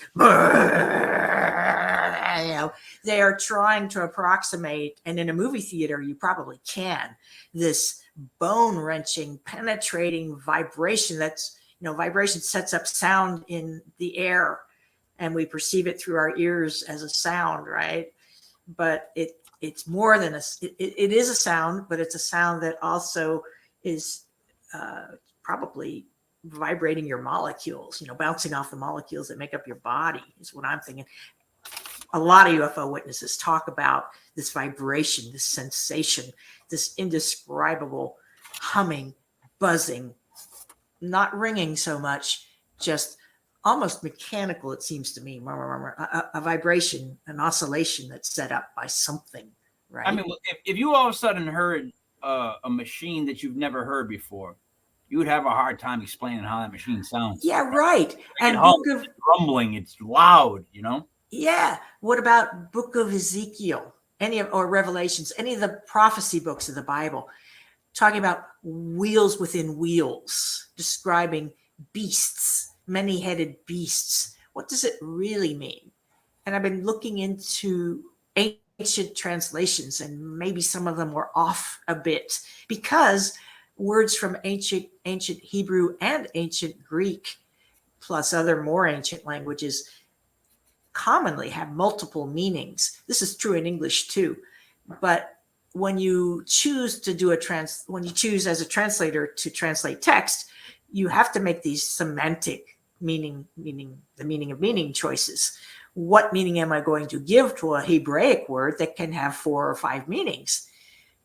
[SPEAKER 3] they are trying to approximate, and in a movie theater, you probably can, this bone-wrenching, penetrating vibration that's, vibration sets up sound in the air and we perceive it through our ears as a sound, right? But it's more than it is a sound, but it's a sound that also is probably vibrating your molecules, bouncing off the molecules that make up your body is what I'm thinking. A lot of UFO witnesses talk about this vibration, this sensation, this indescribable humming, buzzing, not ringing so much, just almost mechanical, it seems to me, a vibration, an oscillation that's set up by something, right?
[SPEAKER 1] I mean, if you all of a sudden heard a machine that you've never heard before, you would have a hard time explaining how that machine sounds.
[SPEAKER 3] Yeah, right. And
[SPEAKER 1] it's rumbling, it's loud,
[SPEAKER 3] Yeah. What about Book of Ezekiel, or Revelations, any of the prophecy books of the Bible, talking about wheels within wheels, describing beasts, many-headed beasts. What does it really mean? And I've been looking into ancient translations, and maybe some of them were off a bit because words from ancient Hebrew and ancient Greek, plus other more ancient languages, commonly have multiple meanings. This is true in English too. But when you choose to do when you choose as a translator to translate text, you have to make these semantic meaning of meaning choices. What meaning am I going to give to a Hebraic word that can have 4 or 5 meanings?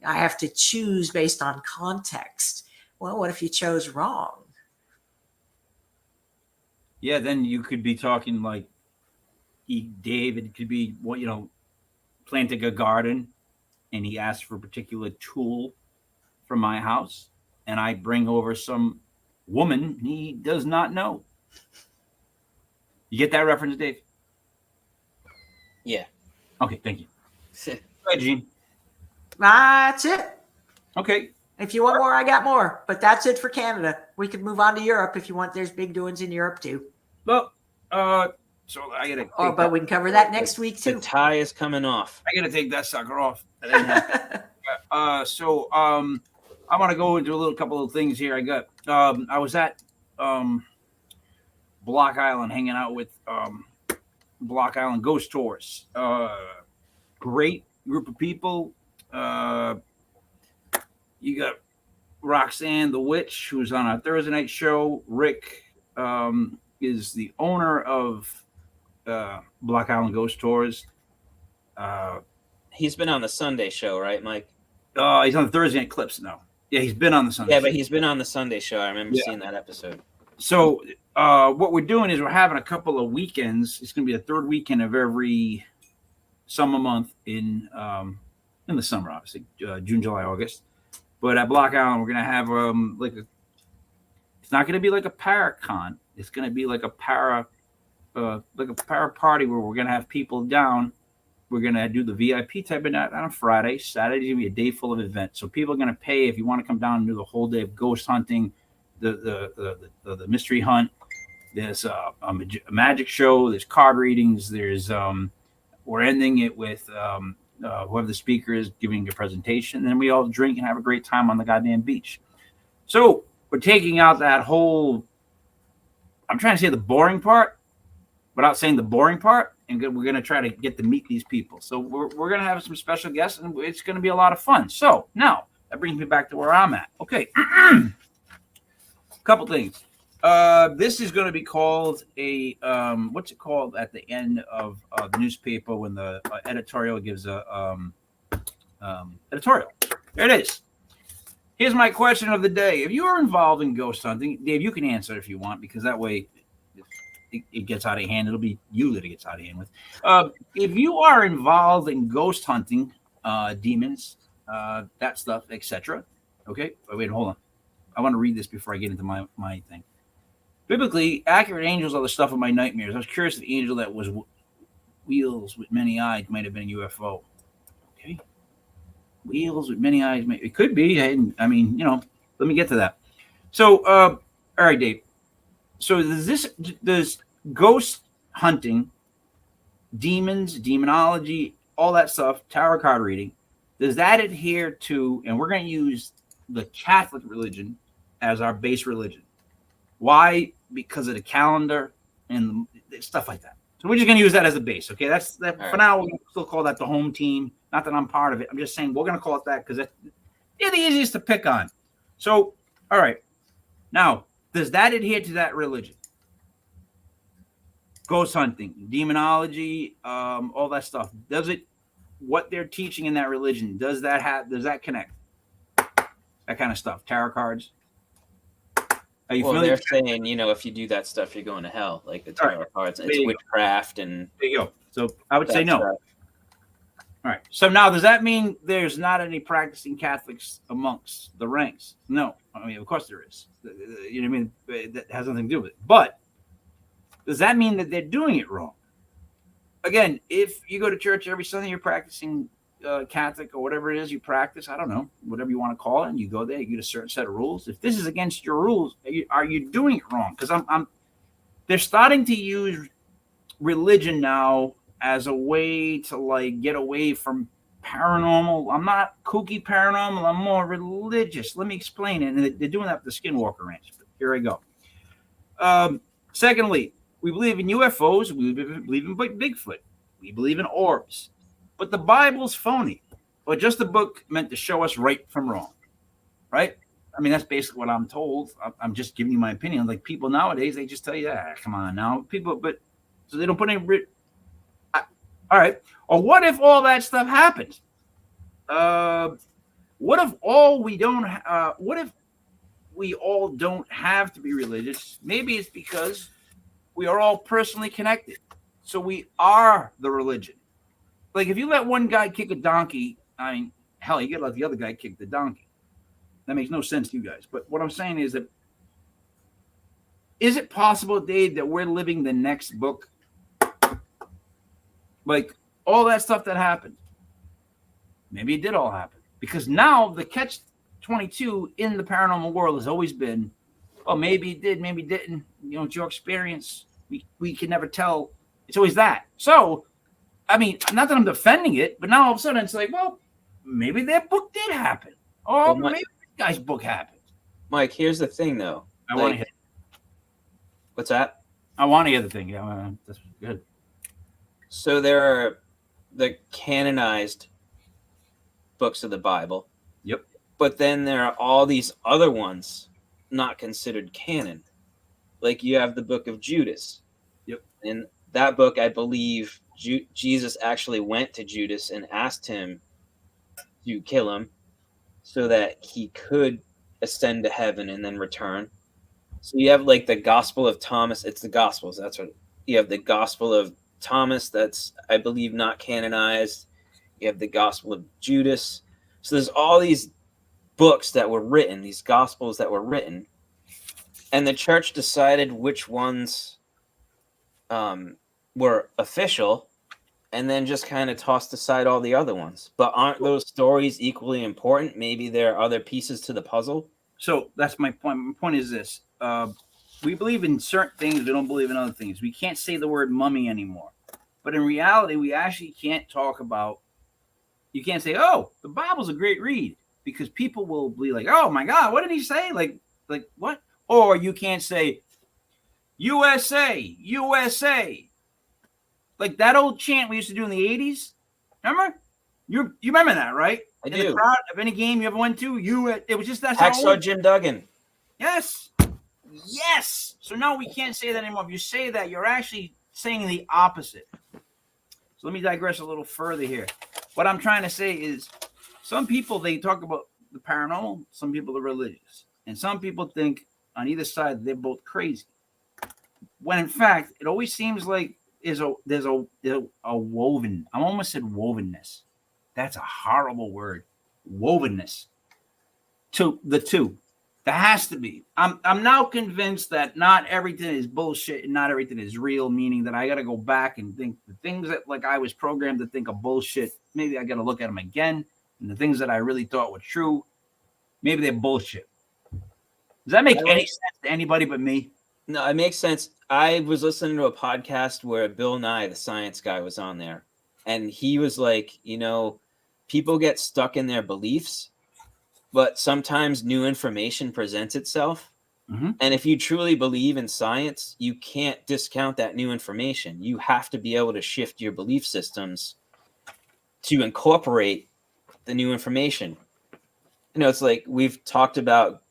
[SPEAKER 3] I have to choose based on context. Well, what if you chose wrong?
[SPEAKER 1] Yeah, then you could be talking like David could be, planting a garden and he asked for a particular tool from my house and I bring over some woman he does not know. You get that reference, Dave?
[SPEAKER 2] Yeah.
[SPEAKER 1] Okay, thank you. Go ahead, Gene.
[SPEAKER 3] That's it.
[SPEAKER 1] Okay.
[SPEAKER 3] If you want more, I got more. But that's it for Canada. We could move on to Europe if you want. There's big doings in Europe too.
[SPEAKER 1] Well, so I gotta.
[SPEAKER 3] But we can cover that next week
[SPEAKER 2] The
[SPEAKER 3] too.
[SPEAKER 2] tie is coming off.
[SPEAKER 1] I gotta take that sucker off. I didn't have I want to go into a couple of things here. I was at Block Island hanging out with Block Island Ghost Tours. Great group of people. You got Roxanne the Witch, who's on our Thursday night show. Rick is the owner of Block Island Ghost Tours.
[SPEAKER 2] He's been on the Sunday show, right, Mike?
[SPEAKER 1] He's on the Thursday night clips now. Yeah, he's been on the Sunday.
[SPEAKER 2] Yeah,
[SPEAKER 1] show.
[SPEAKER 2] but he's been on the Sunday show. I remember seeing that episode.
[SPEAKER 1] So what we're doing is we're having a couple of weekends. It's going to be the third weekend of every summer month in the summer, obviously, June, July, August. But at Block Island, we're going to have it's not going to be like a Paracon. It's going to be like a para party where we're going to have people down. We're going to do the VIP type of night on a Friday. Saturday's going to be a day full of events. So people are going to pay if you want to come down and do the whole day of ghost hunting, the mystery hunt. There's a magic show. There's card readings. There's we're ending it with whoever the speaker is giving a presentation. And then we all drink and have a great time on the goddamn beach. So we're taking out that whole, I'm trying to say the boring part without saying the boring part. And we're going to try to get to meet these people. So we're going to have some special guests, and it's going to be a lot of fun. So now that brings me back to where I'm at. Okay. Couple things. This is going to be called a, what's it called at the end of the newspaper when the editorial gives a editorial? There it is. Here's my question of the day. If you are involved in ghost hunting, Dave, you can answer if you want, because that way it gets out of hand. It'll be you that it gets out of hand with. If you are involved in ghost hunting, demons, that stuff, etc. Okay, wait, hold on. I want to read this before I get into my thing. Biblically, accurate angels are the stuff of my nightmares. I was curious if the angel that was wheels with many eyes might have been a UFO. Okay, wheels with many eyes. It could be. I mean, let me get to that. So, all right, Dave. So does ghost hunting, demons, demonology, all that stuff, tarot card reading, does that adhere to, and we're going to use the Catholic religion as our base religion. Why? Because of the calendar and stuff like that. So we're just going to use that as a base. Okay, that's that. For now, we're going to still call that the home team. Not that I'm part of it. I'm just saying we're going to call it that because they're the easiest to pick on. So, all right. Now, does that adhere to that religion? Ghost hunting, demonology, all that stuff. Does it? What they're teaching in that religion, does that connect? That kind of stuff. Tarot cards. Are you familiar?
[SPEAKER 2] They're saying, if you do that stuff, you're going to hell. Like the tarot cards, it's witchcraft, and
[SPEAKER 1] there you go. So I would say no. All right. So now, does that mean there's not any practicing Catholics amongst the ranks? No. I mean, of course there is. You know what I mean? That has nothing to do with it. But does that mean that they're doing it wrong? Again, if you go to church every Sunday, you're practicing Catholic or whatever it is you practice, I don't know, whatever you want to call it, and you go there, you get a certain set of rules. If this is against your rules, are you doing it wrong? Because they're starting to use religion now as a way to get away from paranormal. I'm not kooky paranormal. I'm more religious. Let me explain it. And they're doing that with the Skinwalker Ranch. But here I go. Secondly, we believe in UFOs. We believe in Bigfoot. We believe in orbs. But the Bible's phony. Or just a book meant to show us right from wrong. Right? I mean, that's basically what I'm told. I'm just giving you my opinion. Like people nowadays, they just tell you, come on now. So they don't put any... all right. Or what if all that stuff happens? What if we all don't have to be religious? Maybe it's because we are all personally connected. So we are the religion. Like if you let one guy kick a donkey, I mean, hell, you gotta let the other guy kick the donkey. That makes no sense to you guys. But what I'm saying is that is it possible, Dave, that we're living the next book? Like all that stuff that happened. Maybe it did all happen. Because now the catch-22 in the paranormal world has always been, oh, maybe it did, maybe it didn't. You know, it's your experience. We can never tell. It's always that. So, I mean, not that I'm defending it, but now all of a sudden it's like, well, maybe that book did happen. Or maybe this guy's book happened.
[SPEAKER 2] Mike, here's the thing, though.
[SPEAKER 1] I want to hear.
[SPEAKER 2] What's that?
[SPEAKER 1] I want to hear the thing. Yeah, that's good.
[SPEAKER 2] So there are the canonized books of the Bible.
[SPEAKER 1] Yep.
[SPEAKER 2] But then there are all these other ones not considered canon. Like you have the book of Judas.
[SPEAKER 1] Yep.
[SPEAKER 2] And that book, I believe, Jesus actually went to Judas and asked him to kill him so that he could ascend to heaven and then return. So you have like the Gospel of Thomas. It's the Gospels. That's what you have. The Gospel of Thomas. That's, I believe, not canonized. You have the Gospel of Judas. So there's all these books that were written, these Gospels that were written, and the church decided which ones were official, and then just kind of tossed aside all the other ones. But aren't those stories equally important? Maybe there are other pieces to the puzzle.
[SPEAKER 1] So that's my point. My point is this. We believe in certain things. We don't believe in other things. We can't say the word mummy anymore. But in reality, we actually can't talk about, you can't say, oh, the Bible's a great read. Because people will be like, oh my God, what did he say? Like what? Or you can't say, USA, USA. Like that old chant we used to do in the 80s. Remember? You remember that, right?
[SPEAKER 2] I
[SPEAKER 1] in
[SPEAKER 2] do.
[SPEAKER 1] The crowd of any game you ever went to, it was just that.
[SPEAKER 2] Hacksaw Jim Duggan.
[SPEAKER 1] Yes. Yes. So now we can't say that anymore. If you say that, you're actually saying the opposite. So let me digress a little further here. What I'm trying to say is some people, they talk about the paranormal. Some people are religious. And some people think on either side they're both crazy. When in fact, it always seems like there's a woven. I almost said wovenness. That's a horrible word. Wovenness to the two. There has to be. I'm now convinced that not everything is bullshit and not everything is real, meaning that I got to go back and think the things that like I was programmed to think are bullshit. Maybe I got to look at them again. And the things that I really thought were true, maybe they're bullshit. Does that make any sense to anybody but me?
[SPEAKER 2] No, it makes sense. I was listening to a podcast where Bill Nye, the science guy, was on there. And he was like, people get stuck in their beliefs, but sometimes new information presents itself.
[SPEAKER 1] Mm-hmm.
[SPEAKER 2] And if you truly believe in science, you can't discount that new information. You have to be able to shift your belief systems to incorporate the new information. It's like we've talked about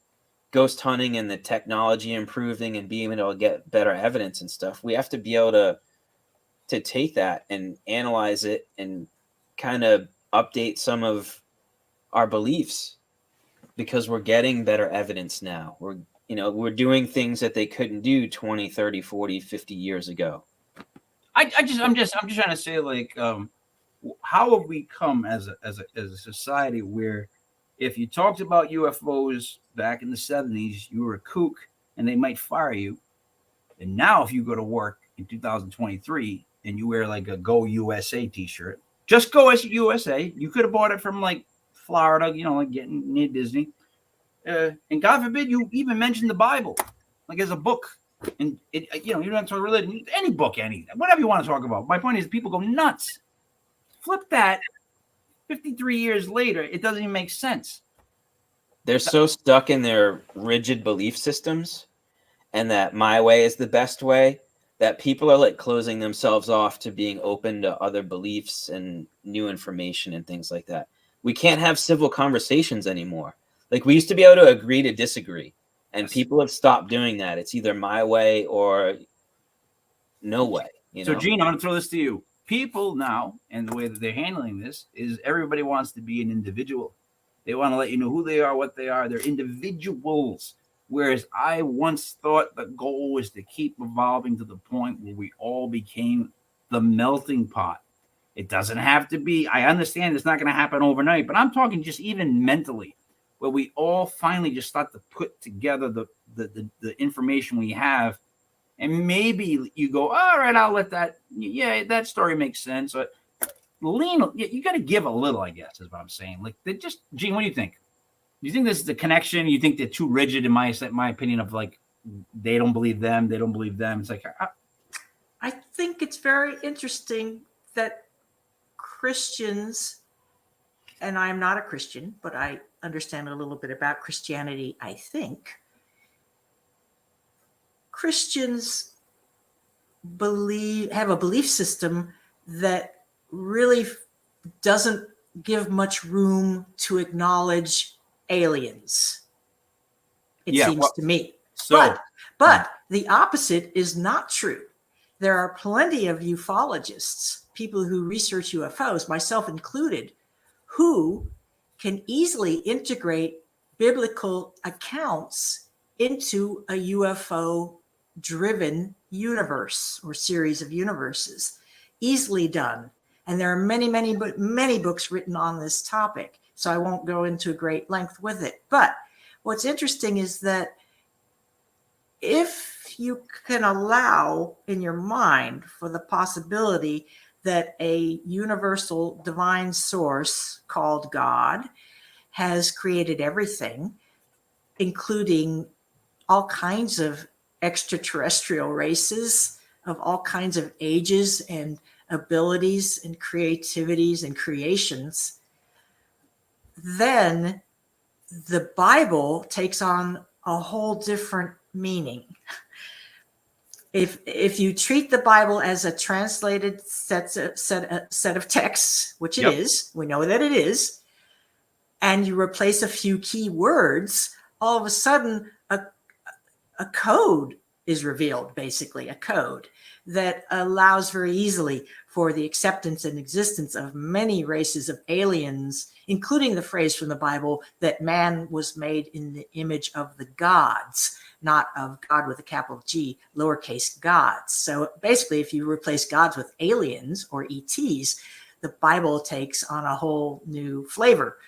[SPEAKER 2] ghost hunting and the technology improving and being able to get better evidence and stuff. We have to be able to take that and analyze it and kind of update some of our beliefs because we're getting better evidence now. We're doing things that they couldn't do 20, 30, 40, 50 years ago.
[SPEAKER 1] I'm just trying to say, like, how have we come as a society where if you talked about UFOs back in the 70s, you were a kook and they might fire you. And now if you go to work in 2023 and you wear like a Go USA t-shirt, just Go USA, you could have bought it from like Florida, like getting near Disney. And God forbid you even mention the Bible, like as a book. And it, you don't have to talk religion, any book, anything, whatever you want to talk about. My point is people go nuts. Flip that 53 years later, it doesn't even make sense.
[SPEAKER 2] They're so stuck in their rigid belief systems and that my way is the best way that people are like closing themselves off to being open to other beliefs and new information and things like that. We can't have civil conversations anymore. Like we used to be able to agree to disagree, and people have stopped doing that. It's either my way or no way.
[SPEAKER 1] So, Gene, I'm going to throw this to you. People now, and the way that they're handling this, is everybody wants to be an individual. They want to let you know who they are, what they are. They're individuals. Whereas I once thought the goal was to keep evolving to the point where we all became the melting pot. It doesn't have to be. I understand it's not going to happen overnight, but I'm talking just even mentally. where we all finally just start to put together the information we have, and maybe you go, all right, I'll let that. Yeah, that story makes sense. But you got to give a little, I guess, is what I'm saying. Like, they just, Gene, what do you think? Do you think this is the connection? You think they're too rigid, in my opinion, of like, they don't believe them, they don't believe them. It's like,
[SPEAKER 3] I think it's very interesting that Christians, and I'm not a Christian, but I understand a little bit about Christianity. I think Christians have a belief system that really doesn't give much room to acknowledge aliens. It seems to me. But the opposite is not true. There are plenty of ufologists, people who research UFOs, myself included, who can easily integrate biblical accounts into a UFO-driven universe or series of universes. Easily done. And there are many, many, many books written on this topic, so I won't go into great length with it. But what's interesting is that if you can allow in your mind for the possibility that a universal divine source called God has created everything, including all kinds of extraterrestrial races of all kinds of ages and abilities and creativities and creations, then the Bible takes on a whole different meaning. If you treat the Bible as a translated set of texts, which it is, we know that it is, and you replace a few key words, all of a sudden a code is revealed, basically a code that allows very easily for the acceptance and existence of many races of aliens, including the phrase from the Bible that man was made in the image of the gods, not of God with a capital G, lowercase gods. So basically, if you replace gods with aliens or ETs, the Bible takes on a whole new flavor.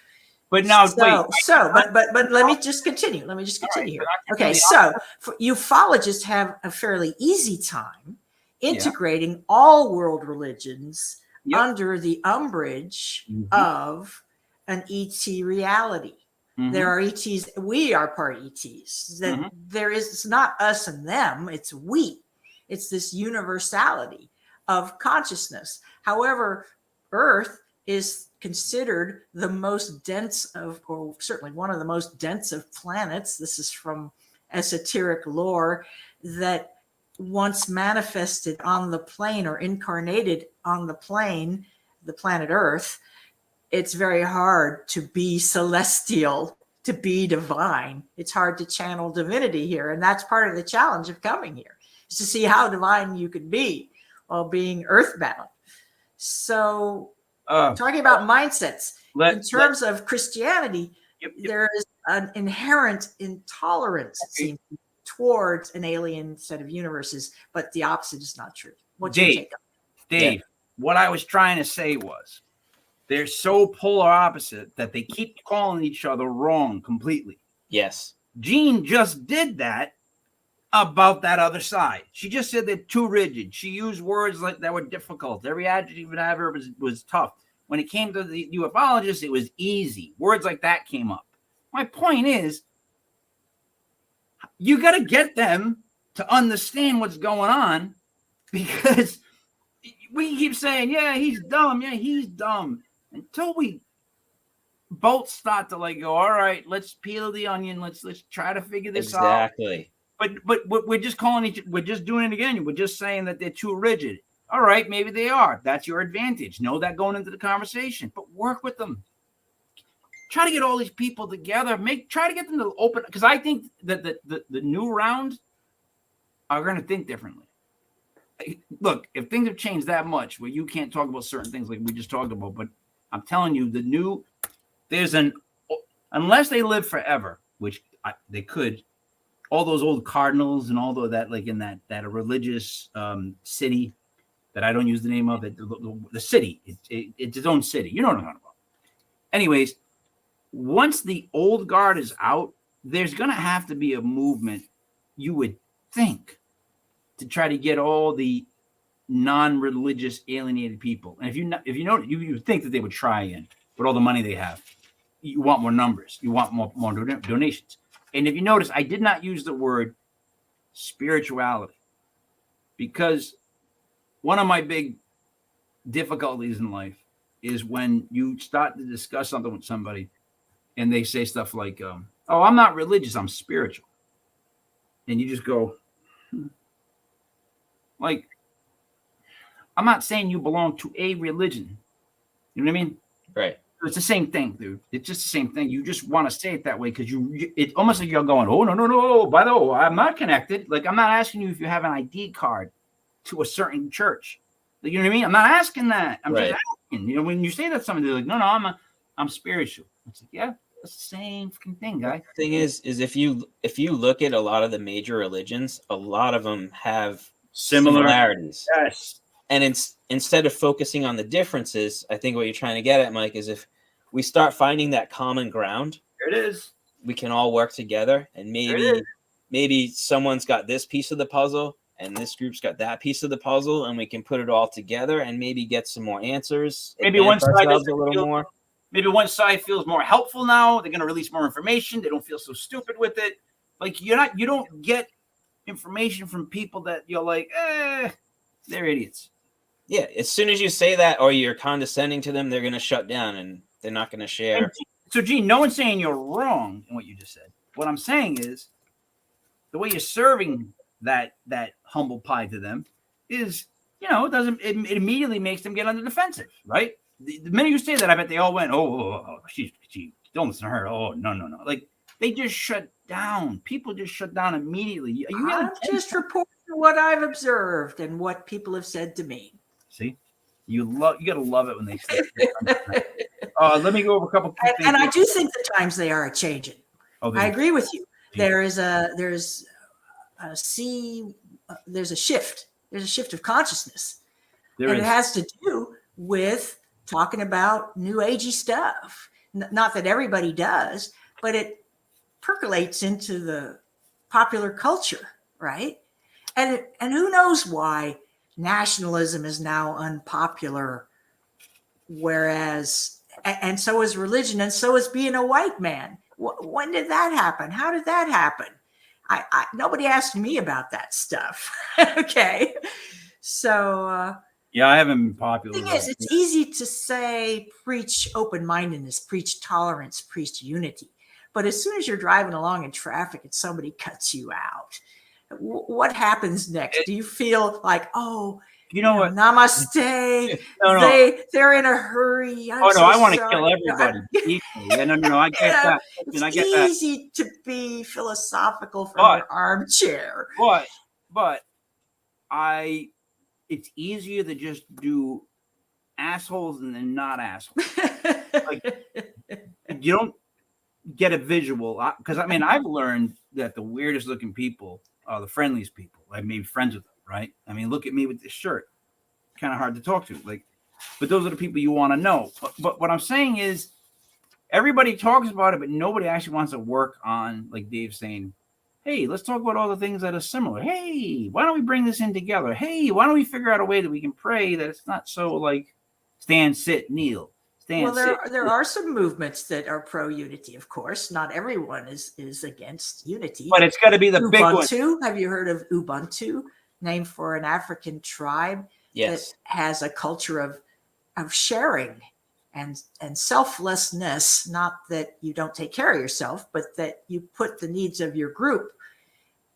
[SPEAKER 1] But now,
[SPEAKER 3] but let me just continue. Here. Okay, so ufologists have a fairly easy time integrating all world religions under the umbrage of an ET reality. There are ETs. We are part ETs. That there is. It's not us and them. It's we. It's this universality of consciousness. However, Earth is considered the most dense of, or certainly one of the most dense of planets. This is from esoteric lore that once manifested on the plane or incarnated on the plane, the planet Earth, it's very hard to be celestial, to be divine. It's hard to channel divinity here. And that's part of the challenge of coming here, is to see how divine you could be while being earthbound. So talking about mindsets, in terms of Christianity, there is an inherent intolerance, it seems, towards an alien set of universes, but the opposite is not true. What's your take on it?
[SPEAKER 1] Dave, what I was trying to say was, they're so polar opposite that they keep calling each other wrong completely.
[SPEAKER 2] Yes.
[SPEAKER 1] Jean just did that about that other side. She just said they're too rigid. She used words like that were difficult. Every adjective would have her was tough. When it came to the ufologists, it was easy. Words like that came up. My point is, you got to get them to understand what's going on, because we keep saying, yeah, he's dumb. Yeah, he's dumb. Until we both start to like go, all right, let's peel the onion. Let's try to figure this out.
[SPEAKER 2] Exactly.
[SPEAKER 1] But we're just we're just doing it again. We're just saying that they're too rigid. All right, maybe they are. That's your advantage. Know that going into the conversation, but work with them. Try to get all these people together. Try to get them to open, because I think that the new round are going to think differently. Look, if things have changed that much where you can't talk about certain things like we just talked about, but I'm telling you, unless they live forever, which they could, all those old cardinals and all of that, like in that religious city that I don't use the name of it, the city, it's its own city. You know what I'm talking about. Anyways, once the old guard is out, there's going to have to be a movement, you would think, to try to get all the non-religious alienated people. And if you know, you would think that they would try in with all the money they have. You want more numbers. You want more donations. And if you notice, I did not use the word spirituality, because one of my big difficulties in life is when you start to discuss something with somebody and they say stuff like, oh, I'm not religious, I'm spiritual. And you just go, like, I'm not saying you belong to a religion. You know what I mean?
[SPEAKER 2] Right.
[SPEAKER 1] It's the same thing, dude. It's just the same thing. You just want to say it that way because it's almost like you're going, oh, no. By the way, I'm not connected. Like, I'm not asking you if you have an ID card to a certain church. Like, you know what I mean? I'm not asking that. I'm just asking. You know, when you say that to somebody, they're like, no, I'm spiritual. It's like, yeah, that's the same fucking thing, guy.
[SPEAKER 2] The thing is if you look at a lot of the major religions, a lot of them have similarities.
[SPEAKER 1] Yes.
[SPEAKER 2] And instead of focusing on the differences, I think what you're trying to get at, Mike, is if we start finding that common ground,
[SPEAKER 1] there it is.
[SPEAKER 2] We can all work together, and maybe someone's got this piece of the puzzle and this group's got that piece of the puzzle, and we can put it all together and maybe get some more answers.
[SPEAKER 1] Maybe one side
[SPEAKER 2] a little more.
[SPEAKER 1] Maybe one side feels more helpful now. They're going to release more information. They don't feel so stupid with it. Like, you don't get information from people that you're like, they're idiots.
[SPEAKER 2] Yeah, as soon as you say that or you're condescending to them, they're going to shut down and they're not going to share.
[SPEAKER 1] So, Gene, no one's saying you're wrong in what you just said. What I'm saying is the way you're serving that humble pie to them is, it immediately makes them get on the defensive, right? The minute you say that, I bet they all went, she don't listen to her. Oh, no. Like, they just shut down. People just shut down immediately.
[SPEAKER 3] I'm just reporting what I've observed and what people have said to me.
[SPEAKER 1] See, you gotta love it when they say. Let me go over a couple.
[SPEAKER 3] And I do think the times they are changing. I agree with you. There's a shift. There's a shift of consciousness, it has to do with talking about new agey stuff. Not that everybody does, but it percolates into the popular culture, right? And who knows why nationalism is now unpopular, whereas, and so is religion, and so is being a white man. When did that happen? How did that happen? Nobody asked me about that stuff. Okay. So,
[SPEAKER 1] I haven't been popular.
[SPEAKER 3] The thing is, it's easy to say, preach open-mindedness, preach tolerance, preach unity. But as soon as you're driving along in traffic and somebody cuts you out, what happens next? Do you feel like, what? Namaste. No. They're in a hurry.
[SPEAKER 1] I want to kill everybody. No. I get that.
[SPEAKER 3] It's easy to be philosophical from your armchair.
[SPEAKER 1] But it's easier to just do assholes and then not assholes. Like, you don't get a visual, because I've learned that the weirdest looking people are the friendliest people. I've made friends with them, right? Look at me with this shirt. Kind of hard to talk to. But those are the people you want to know. But what I'm saying is, everybody talks about it, but nobody actually wants to work on, like Dave's saying, hey, let's talk about all the things that are similar. Hey, why don't we bring this in together? Hey, why don't we figure out a way that we can pray that it's not so like stand, sit, kneel.
[SPEAKER 3] There are some movements that are pro-unity, of course. Not everyone is against unity.
[SPEAKER 1] But it's got to be the big one.
[SPEAKER 3] Ubuntu, have you heard of Ubuntu? Named for an African tribe that has a culture of sharing and selflessness. Not that you don't take care of yourself, but that you put the needs of your group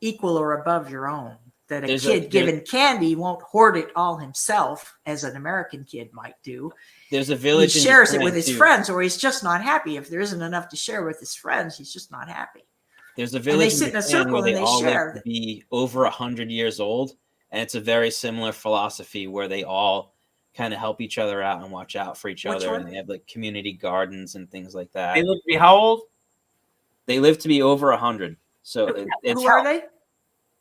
[SPEAKER 3] equal or above your own. That a kid given candy won't hoard it all himself, as an American kid might do.
[SPEAKER 2] There's a village.
[SPEAKER 3] He shares it with his friends, or he's just not happy. If there isn't enough to share with his friends, he's just not happy.
[SPEAKER 2] There's a village. And they sit in a circle and they all share. Live to be over 100 years old, and it's a very similar philosophy where they all kind of help each other out and watch out for each other, and they have like community gardens and things like that.
[SPEAKER 1] They live to be how old?
[SPEAKER 2] They live to be over 100. So
[SPEAKER 3] who are they?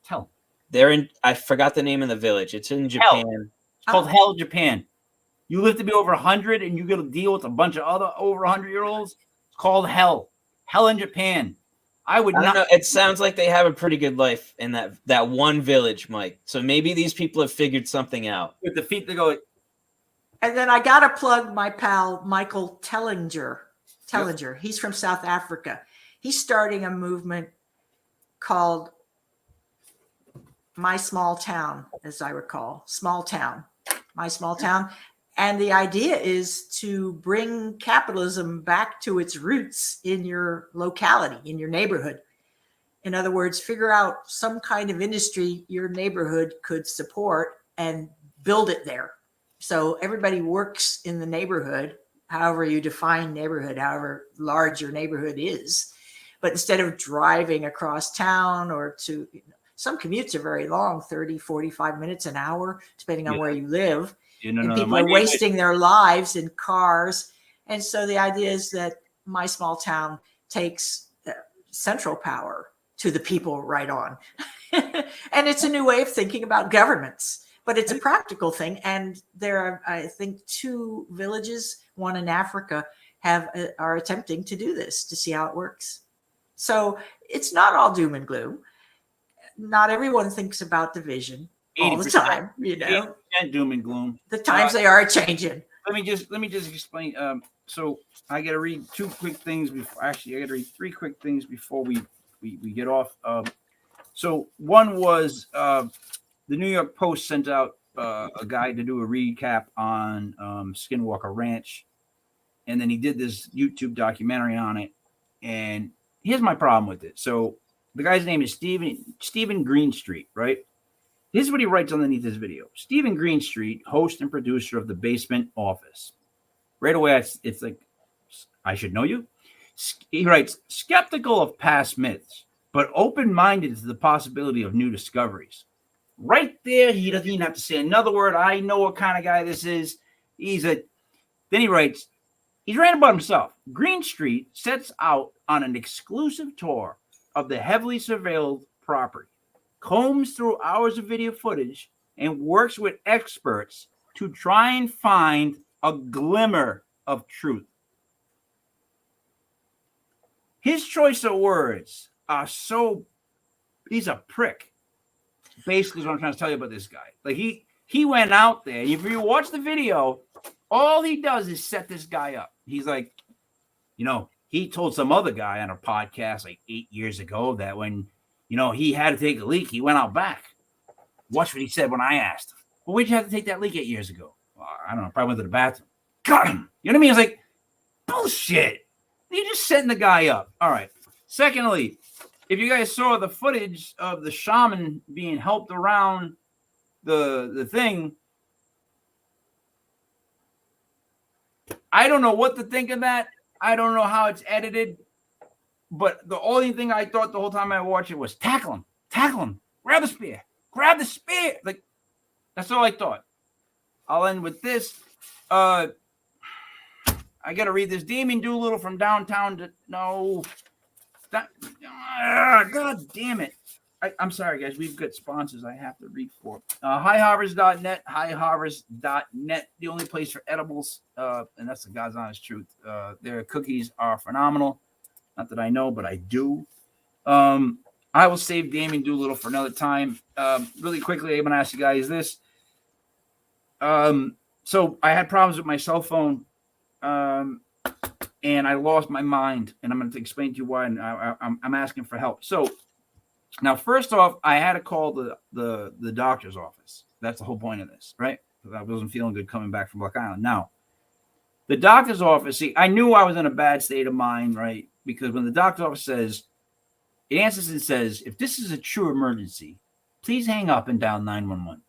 [SPEAKER 1] Tell.
[SPEAKER 2] They're in. I forgot the name of the village. It's in Japan.
[SPEAKER 1] It's called Hell, Japan. You live to be over 100, and you got to deal with a bunch of other over 100-year-olds. It's called hell. Hell in Japan. I would
[SPEAKER 2] I don't
[SPEAKER 1] not.
[SPEAKER 2] know. It sounds like they have a pretty good life in that one village, Mike. So maybe these people have figured something out.
[SPEAKER 1] With the feet that go.
[SPEAKER 3] And then I got to plug my pal, Michael Tellinger. Tellinger. He's from South Africa. He's starting a movement called My Small Town, as I recall. Small Town. My Small Town. And the idea is to bring capitalism back to its roots in your locality, in your neighborhood. In other words, figure out some kind of industry your neighborhood could support and build it there. So everybody works in the neighborhood, however you define neighborhood, however large your neighborhood is. But instead of driving across town or to, some commutes are very long, 30, 45 minutes, an hour, depending on where you live. And people are wasting their lives in cars. And so the idea is that My Small Town takes central power to the people right on. And it's a new way of thinking about governments, but it's a practical thing. And there are, I think, 2 villages, one in Africa, are attempting to do this to see how it works. So it's not all doom and gloom. Not everyone thinks about division all the time, you know.
[SPEAKER 1] Doom and gloom.
[SPEAKER 3] The times they are changing.
[SPEAKER 1] Let me just explain. So I got to read 2 quick things before. Actually, I got to read 3 quick things before we get off. So one was the New York Post sent out a guy to do a recap on Skinwalker Ranch, and then he did this YouTube documentary on it. And here's my problem with it. So the guy's name is Stephen Greenstreet, right? Here's what he writes underneath this video. Stephen Greenstreet, host and producer of The Basement Office. Right away, it's like, I should know you. He writes, skeptical of past myths, but open-minded to the possibility of new discoveries. Right there, he doesn't even have to say another word. I know what kind of guy this is. Then he writes, he's writing about himself. Greenstreet sets out on an exclusive tour of the heavily surveilled property, combs through hours of video footage, and works with experts to try and find a glimmer of truth. His choice of words are he's a prick. Basically, is what I'm trying to tell you about this guy. Like he went out there. If you watch the video, all he does is set this guy up. He's like, he told some other guy on a podcast like 8 years ago that when, he had to take a leak, he went out back. Watch what he said when I asked him. Well, where'd you have to take that leak 8 years ago? Well, I don't know. Probably went to the bathroom. Got him. You know what I mean? It's like, bullshit. You're just setting the guy up. All right. Secondly, if you guys saw the footage of the shaman being helped around the thing, I don't know what to think of that. I don't know how it's edited. But the only thing I thought the whole time I watched it was tackle him, grab the spear. Like, that's all I thought. I'll end with this. I got to read this. Damien Doolittle from downtown. God damn it. I'm sorry, guys. We've got sponsors I have to read for. Highharvest.net, highharvest.net, the only place for edibles, and that's the God's honest truth. Their cookies are phenomenal. Not that I know, but I do. I will save Damien Doolittle for another time. Really quickly, I'm going to ask you guys this. So I had problems with my cell phone, and I lost my mind, and I'm going to explain to you why, and I'm asking for help. So now, first off, I had to call the doctor's office. That's the whole point of this, right? Because I wasn't feeling good coming back from Block Island. Now, the doctor's office, see, I knew I was in a bad state of mind, right? Because when the doctor's office says, it answers and says, if this is a true emergency, please hang up and dial 911.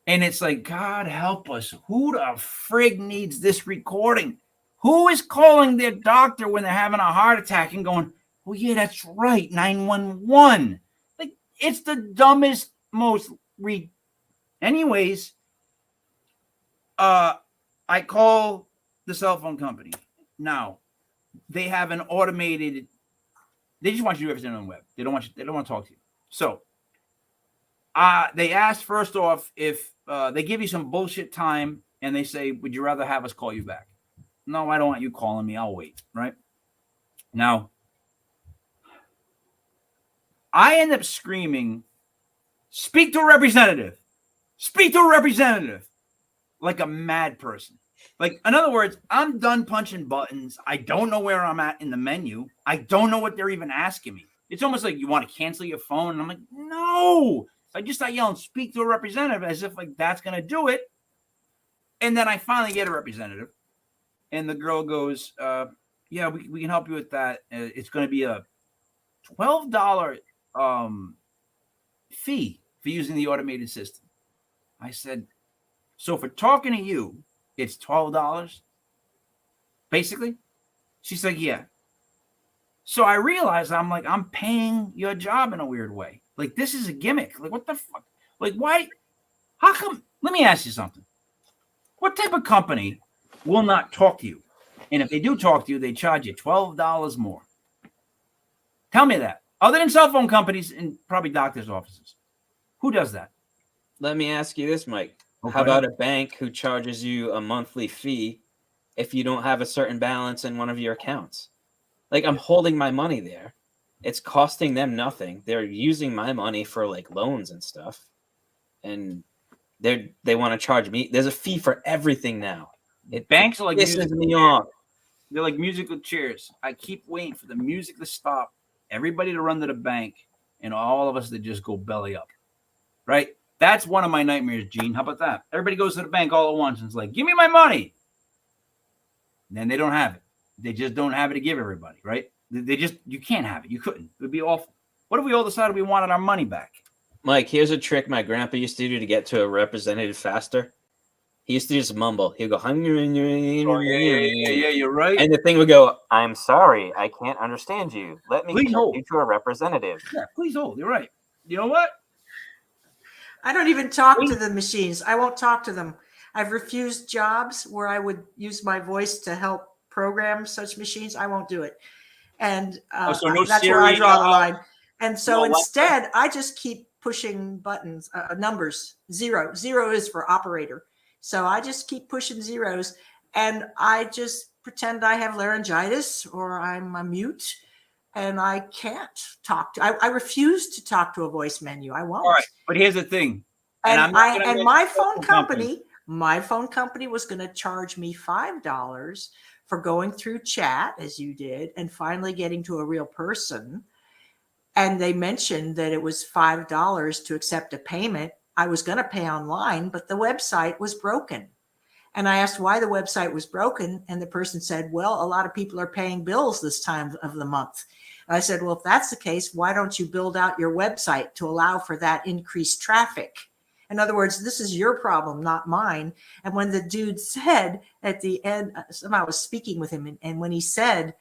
[SPEAKER 1] And it's like, God help us. Who the frig needs this recording? Who is calling their doctor when they're having a heart attack and going, well, yeah, that's right, 911. Like, it's the dumbest, most Anyways, I call the cell phone company. Now, they have an automated, they just want you to do everything on the web. They don't want to talk to you. So they asked first off if they give you some bullshit time and they say, would you rather have us call you back? no, I don't want you calling me. I'll wait. Right now, I end up screaming, "Speak to a representative! Speak to a representative!" Like a mad person. Like, in other words, I'm done punching buttons. I don't know where I'm at in the menu. I don't know what they're even asking me. It's almost like, you want to cancel your phone? And I'm like, no. I just start yelling, "Speak to a representative," as if like that's going to do it. And then I finally get a representative. And the girl goes, yeah, we can help you with that. It's going to be a $12 fee for using the automated system. I said, so for talking to you, it's $12, basically? She's like, yeah. So I realized I'm paying your job in a weird way. Like, this is a gimmick. Like, what the fuck? Like, why? How come? Let me ask you something. What type of company will not talk to you? And if they do talk to you, they charge you $12 more. Tell me that. Other than cell phone companies and probably doctors' offices. Who does that?
[SPEAKER 2] Let me ask you this, Mike.
[SPEAKER 1] Okay.
[SPEAKER 2] How about a bank who charges you a monthly fee if you don't have a certain balance in one of your accounts? Like, I'm holding my money there. It's costing them nothing. They're using my money for like loans and stuff. And they want to charge me. There's a fee for everything now.
[SPEAKER 1] Banks are like
[SPEAKER 2] pisses me off.
[SPEAKER 1] They're like musical chairs. I keep waiting for the music to stop, everybody to run to the bank, and all of us to just go belly up. Right? That's one of my nightmares, Gene. How about that? Everybody goes to the bank all at once and it's like, give me my money. And then they don't have it. They just don't have it to give everybody, right? You can't have it. You couldn't. It would be awful. What if we all decided we wanted our money back?
[SPEAKER 2] Mike, here's a trick my grandpa used to do to get to a representative faster. He used to just mumble. He'd go,
[SPEAKER 1] Oh, yeah, you're right.
[SPEAKER 2] And the thing would go, "I'm sorry, I can't understand you. Let me
[SPEAKER 1] Please
[SPEAKER 2] connect
[SPEAKER 1] hold.
[SPEAKER 2] you to a representative."
[SPEAKER 1] Yeah, please hold. You're right. You know what?
[SPEAKER 3] I don't even talk to the machines. I won't talk to them. I've refused jobs where I would use my voice to help program such machines. I won't do it. And
[SPEAKER 1] So no
[SPEAKER 3] that's
[SPEAKER 1] Siri,
[SPEAKER 3] where I draw the line. And so
[SPEAKER 1] no
[SPEAKER 3] instead, I just keep pushing buttons, numbers. Zero is for operator. So I just keep pushing zeros, and I just pretend I have laryngitis or I'm a mute, and I can't talk to. I refuse to talk to a voice menu. I won't.
[SPEAKER 1] All right, but here's the thing.
[SPEAKER 3] And my phone company was going to charge me $5 for going through chat, as you did, and finally getting to a real person. And they mentioned that it was $5 to accept a payment. I was going to pay online, but the website was broken. And I asked why the website was broken. And the person said, well, a lot of people are paying bills this time of the month. And I said, well, if that's the case, why don't you build out your website to allow for that increased traffic? In other words, this is your problem, not mine. And when the dude said at the end, somehow I was speaking with him, and when he said,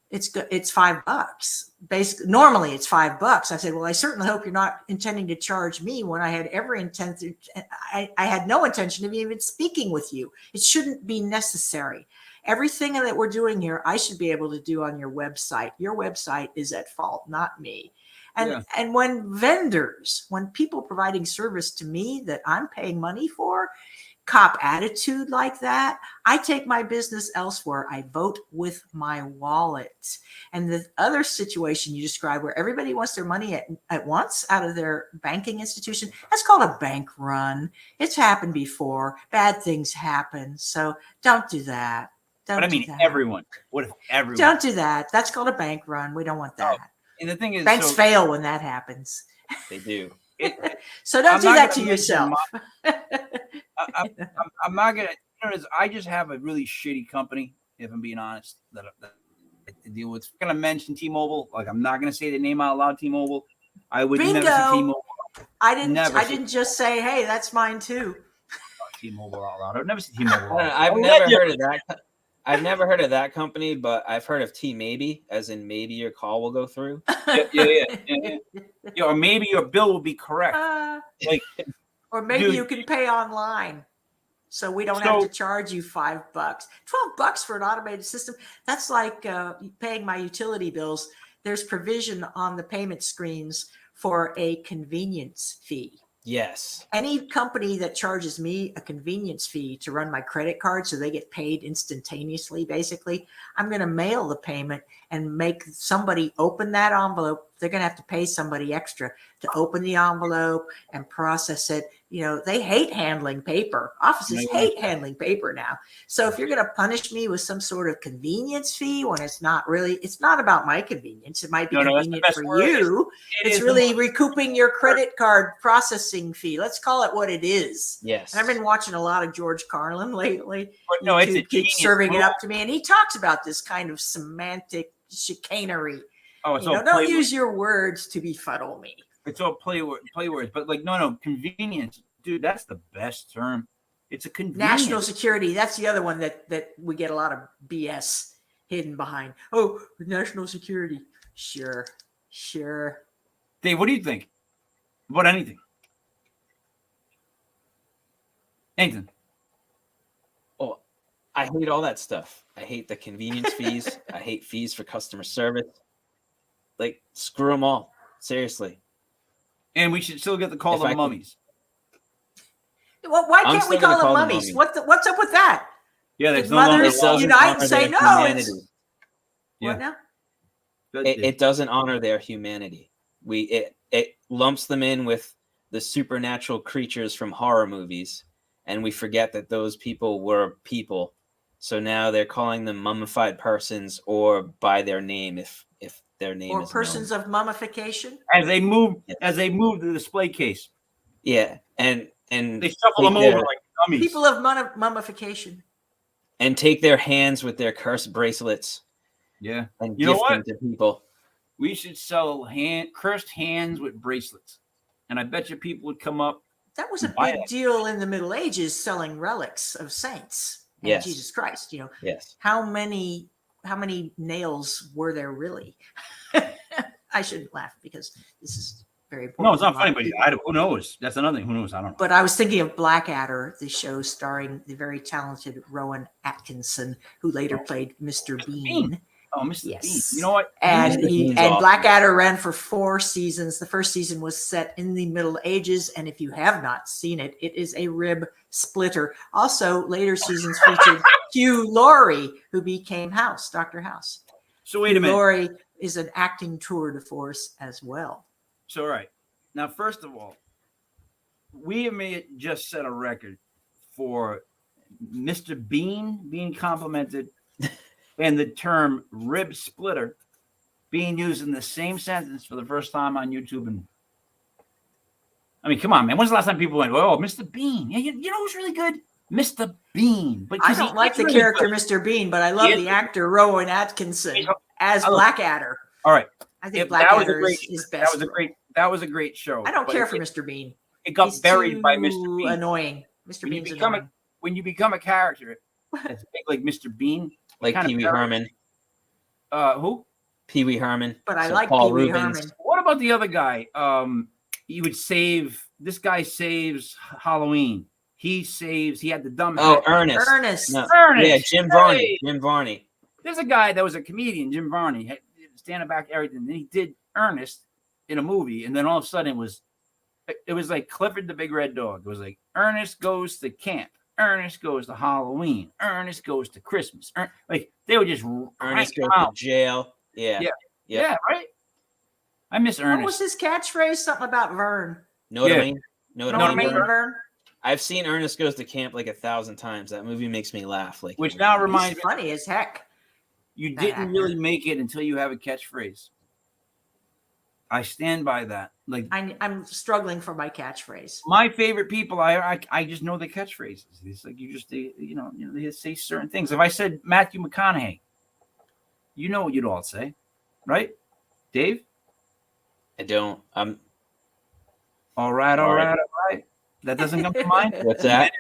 [SPEAKER 3] it's $5. Basically, normally it's $5. I said, well, I certainly hope you're not intending to charge me when I had every intention. I had no intention of even speaking with you. It shouldn't be necessary. Everything that we're doing here, I should be able to do on your website. Your website is at fault, not me. And when people providing service to me that I'm paying money for, cop attitude like that, I take my business elsewhere. I vote with my wallet. And the other situation you described where everybody wants their money at once out of their banking institution, that's called a bank run. It's happened before. Bad things happen. So don't do that.
[SPEAKER 1] Everyone. What if everyone?
[SPEAKER 3] Don't do that. That's called a bank run. We don't want that.
[SPEAKER 1] And the thing is,
[SPEAKER 3] banks fail when that happens.
[SPEAKER 2] They do.
[SPEAKER 3] So don't do that to yourself.
[SPEAKER 1] I'm not gonna. I just have a really shitty company, if I'm being honest, that I deal with. I'm gonna mention T-Mobile. Like, I'm not gonna say the name out loud. T-Mobile. I would never say T-Mobile.
[SPEAKER 3] I didn't just say, hey, that's mine too.
[SPEAKER 1] T-Mobile out loud. I've never seen T-Mobile.
[SPEAKER 2] I've never heard of that. I've never heard of that company, but I've heard of T-Maybe, as in maybe your call will go through.
[SPEAKER 1] Yeah. Or maybe your bill will be correct.
[SPEAKER 3] Or maybe you can pay online, so we don't have to charge you $5. $12 for an automated system. That's like paying my utility bills. There's provision on the payment screens for a convenience fee.
[SPEAKER 2] Yes.
[SPEAKER 3] Any company that charges me a convenience fee to run my credit card so they get paid instantaneously, basically, I'm going to mail the payment and make somebody open that envelope. They're going to have to pay somebody extra to open the envelope and process it. You know, they hate handling paper. Offices hate handling paper now. So if you're going to punish me with some sort of convenience fee when it's not about my convenience. It might be convenient for you. It's really recouping your credit card processing fee. Let's call it what it is.
[SPEAKER 2] Yes.
[SPEAKER 3] And I've been watching a lot of George Carlin lately.
[SPEAKER 1] But no, it's a
[SPEAKER 3] YouTube keeps serving it up to me, and he talks about this kind of semantic chicanery.
[SPEAKER 1] Oh, it's all
[SPEAKER 3] don't use your words to befuddle me.
[SPEAKER 1] It's all play words, but like no, convenience, dude. That's the best term. It's a convenience.
[SPEAKER 3] National security. That's the other one that we get a lot of BS hidden behind. Oh, national security. Sure.
[SPEAKER 1] Dave, what do you think about anything? Anything?
[SPEAKER 2] Oh, I hate all that stuff. I hate the convenience fees. I hate fees for customer service. Like, screw them all. Seriously.
[SPEAKER 1] And we should still get to call them mummies.
[SPEAKER 3] Well, why can't we call them mummies? What's up with that?
[SPEAKER 1] Yeah, there's
[SPEAKER 3] no mothers unite and say no. What now?
[SPEAKER 2] It doesn't honor their humanity. It lumps them in with the supernatural creatures from horror movies, and we forget that those people were people. So now they're calling them mummified persons or by their name if their name is
[SPEAKER 3] persons
[SPEAKER 2] known.
[SPEAKER 3] Of mummification.
[SPEAKER 1] As they move the display case.
[SPEAKER 2] Yeah, and
[SPEAKER 1] they shuffle them over like dummies.
[SPEAKER 3] People of mummification.
[SPEAKER 2] And take their hands with their cursed bracelets.
[SPEAKER 1] Yeah.
[SPEAKER 2] And gift them to people.
[SPEAKER 1] We should sell cursed hands with bracelets. And I bet you people would come up.
[SPEAKER 3] That was a big deal in the Middle Ages, selling relics of saints and Jesus Christ. You know, how many nails were there really? I shouldn't laugh because this is very important.
[SPEAKER 1] No, it's not funny, but who knows? That's another thing. Who knows? I don't know.
[SPEAKER 3] But I was thinking of Blackadder, the show starring the very talented Rowan Atkinson, who later played Mr. Bean.
[SPEAKER 1] Oh, Mr. Bean. You know what?
[SPEAKER 3] And Blackadder ran for 4 seasons. The first season was set in the Middle Ages, and if you have not seen it, it is a rib splitter. Also, later seasons featured Hugh Laurie, who became Dr. House.
[SPEAKER 1] So wait a minute.
[SPEAKER 3] Laurie is an acting tour de force as well.
[SPEAKER 1] So, all right. Now, first of all, we may just set a record for Mr. Bean being complimented and the term rib splitter being used in the same sentence for the first time on YouTube. And I mean, come on, man. When's the last time people went, oh, Mr. Bean? Yeah, you know who's really good? Mr. Bean. But
[SPEAKER 3] I don't like the character Mr. Bean, but I love the actor Rowan Atkinson as Blackadder.
[SPEAKER 1] All right.
[SPEAKER 3] I think Blackadder is best.
[SPEAKER 1] That was a great show.
[SPEAKER 3] I don't care for Mr. Bean.
[SPEAKER 1] It got buried by Mr. Bean.
[SPEAKER 3] Annoying. Mr. Bean's annoying.
[SPEAKER 1] When you become a character that's big like Mr. Bean,
[SPEAKER 2] like Pee Wee Herman.
[SPEAKER 1] Who?
[SPEAKER 2] Pee Wee Herman.
[SPEAKER 3] But I like Pee Wee Herman.
[SPEAKER 1] What about the other guy? This guy saves Halloween. He had the dumb.
[SPEAKER 2] Oh, Ernest.
[SPEAKER 3] Ernest.
[SPEAKER 2] No.
[SPEAKER 1] Ernest.
[SPEAKER 2] Yeah, Jim Varney. Jim Varney.
[SPEAKER 1] There's a guy that was a comedian, Jim Varney, standing back everything. Then he did Ernest in a movie, and then all of a sudden it was like Clifford the Big Red Dog. It was like Ernest goes to camp. Ernest goes to Halloween. Ernest goes to Christmas. Like they would just
[SPEAKER 2] Ernest goes to jail. Yeah,
[SPEAKER 1] right. I miss Ernest.
[SPEAKER 3] What was his catchphrase? Something about Vern.
[SPEAKER 2] Know what I mean?
[SPEAKER 3] Know what I mean, Vern?
[SPEAKER 2] I've seen Ernest Goes to Camp like 1,000 times. That movie makes me laugh. Like,
[SPEAKER 1] which now reminds me,
[SPEAKER 3] funny as heck.
[SPEAKER 1] You didn't really make it until you have a catchphrase. I stand by that. Like
[SPEAKER 3] I'm struggling for my catchphrase.
[SPEAKER 1] My favorite people, I just know the catchphrases. It's like they say certain things. If I said Matthew McConaughey, you know what you'd all say, right? Dave?
[SPEAKER 2] I don't. I'm
[SPEAKER 1] all right. That doesn't come to mind.
[SPEAKER 2] What's that?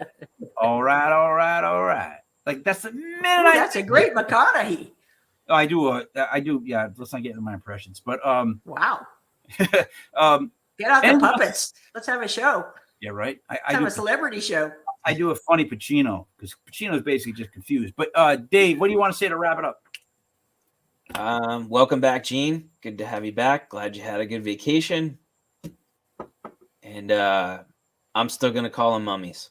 [SPEAKER 1] All right. Like that's the minute.
[SPEAKER 3] That's a great McConaughey.
[SPEAKER 1] Oh, I do. Yeah, let's not get into my impressions. But
[SPEAKER 3] wow. Get out the puppets. Let's have a show.
[SPEAKER 1] Yeah, right.
[SPEAKER 3] I have a celebrity show.
[SPEAKER 1] I do a funny Pacino because Pacino is basically just confused. But Dave, what do you want to say to wrap it up?
[SPEAKER 2] Welcome back, Gene. Good to have you back. Glad you had a good vacation. And I'm still gonna call them mummies.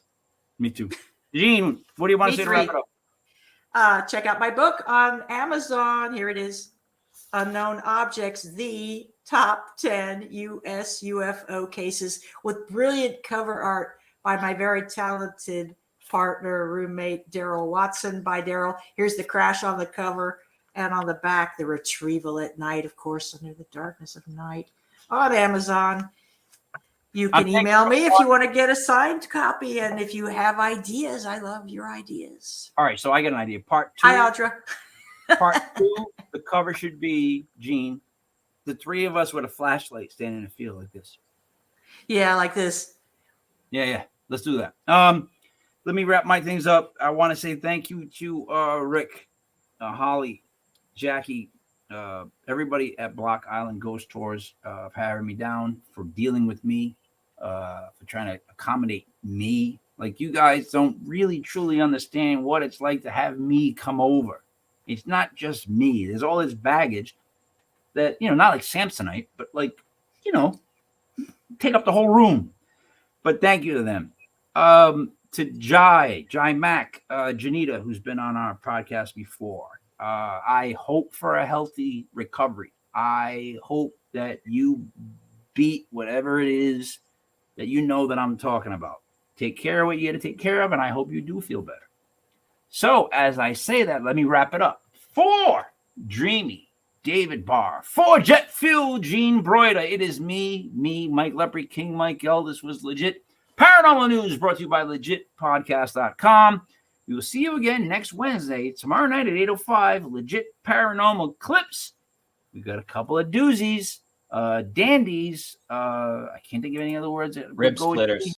[SPEAKER 1] Me too. Gene, what do you want to say to wrap it up?
[SPEAKER 3] Check out my book on Amazon. Here it is. Unknown Objects, the top 10 U.S. UFO cases, with brilliant cover art by my very talented partner, roommate, Daryl Watson. By Daryl. Here's the crash on the cover, and on the back, the retrieval at night, of course, under the darkness of night, on Amazon. You can email me if you want to get a signed copy, and if you have ideas, I love your ideas.
[SPEAKER 1] All right, so I got an idea. Part 2.
[SPEAKER 3] Hi, Audra.
[SPEAKER 1] Part 2, the cover should be, Gene, the three of us with a flashlight standing in a field like this.
[SPEAKER 3] Yeah, like this.
[SPEAKER 1] Yeah. Let's do that. Let me wrap my things up. I want to say thank you to Rick, Holly, Jackie, everybody at Block Island Ghost Tours for having me down, for dealing with me, for trying to accommodate me. Like, you guys don't really truly understand what it's like to have me come over. It's not just me. There's all this baggage that, not like Samsonite, but like, take up the whole room. But thank you to them. To Jai Mack, Janita, who's been on our podcast before. I hope for a healthy recovery. I hope that you beat whatever it is that that I'm talking about. Take care of what you got to take care of, and I hope you do feel better. So, as I say that, let me wrap it up. For Dreamy David Barr, for Jet Fuel Gene Broida, it is me, Mike Lepre, King Mike L. This was Legit Paranormal News, brought to you by LegitPodcast.com. We will see you again next Wednesday, tomorrow night at 8:05. Legit Paranormal Clips. We got a couple of doozies, dandies. I can't think of any other words.
[SPEAKER 2] Rib splitters.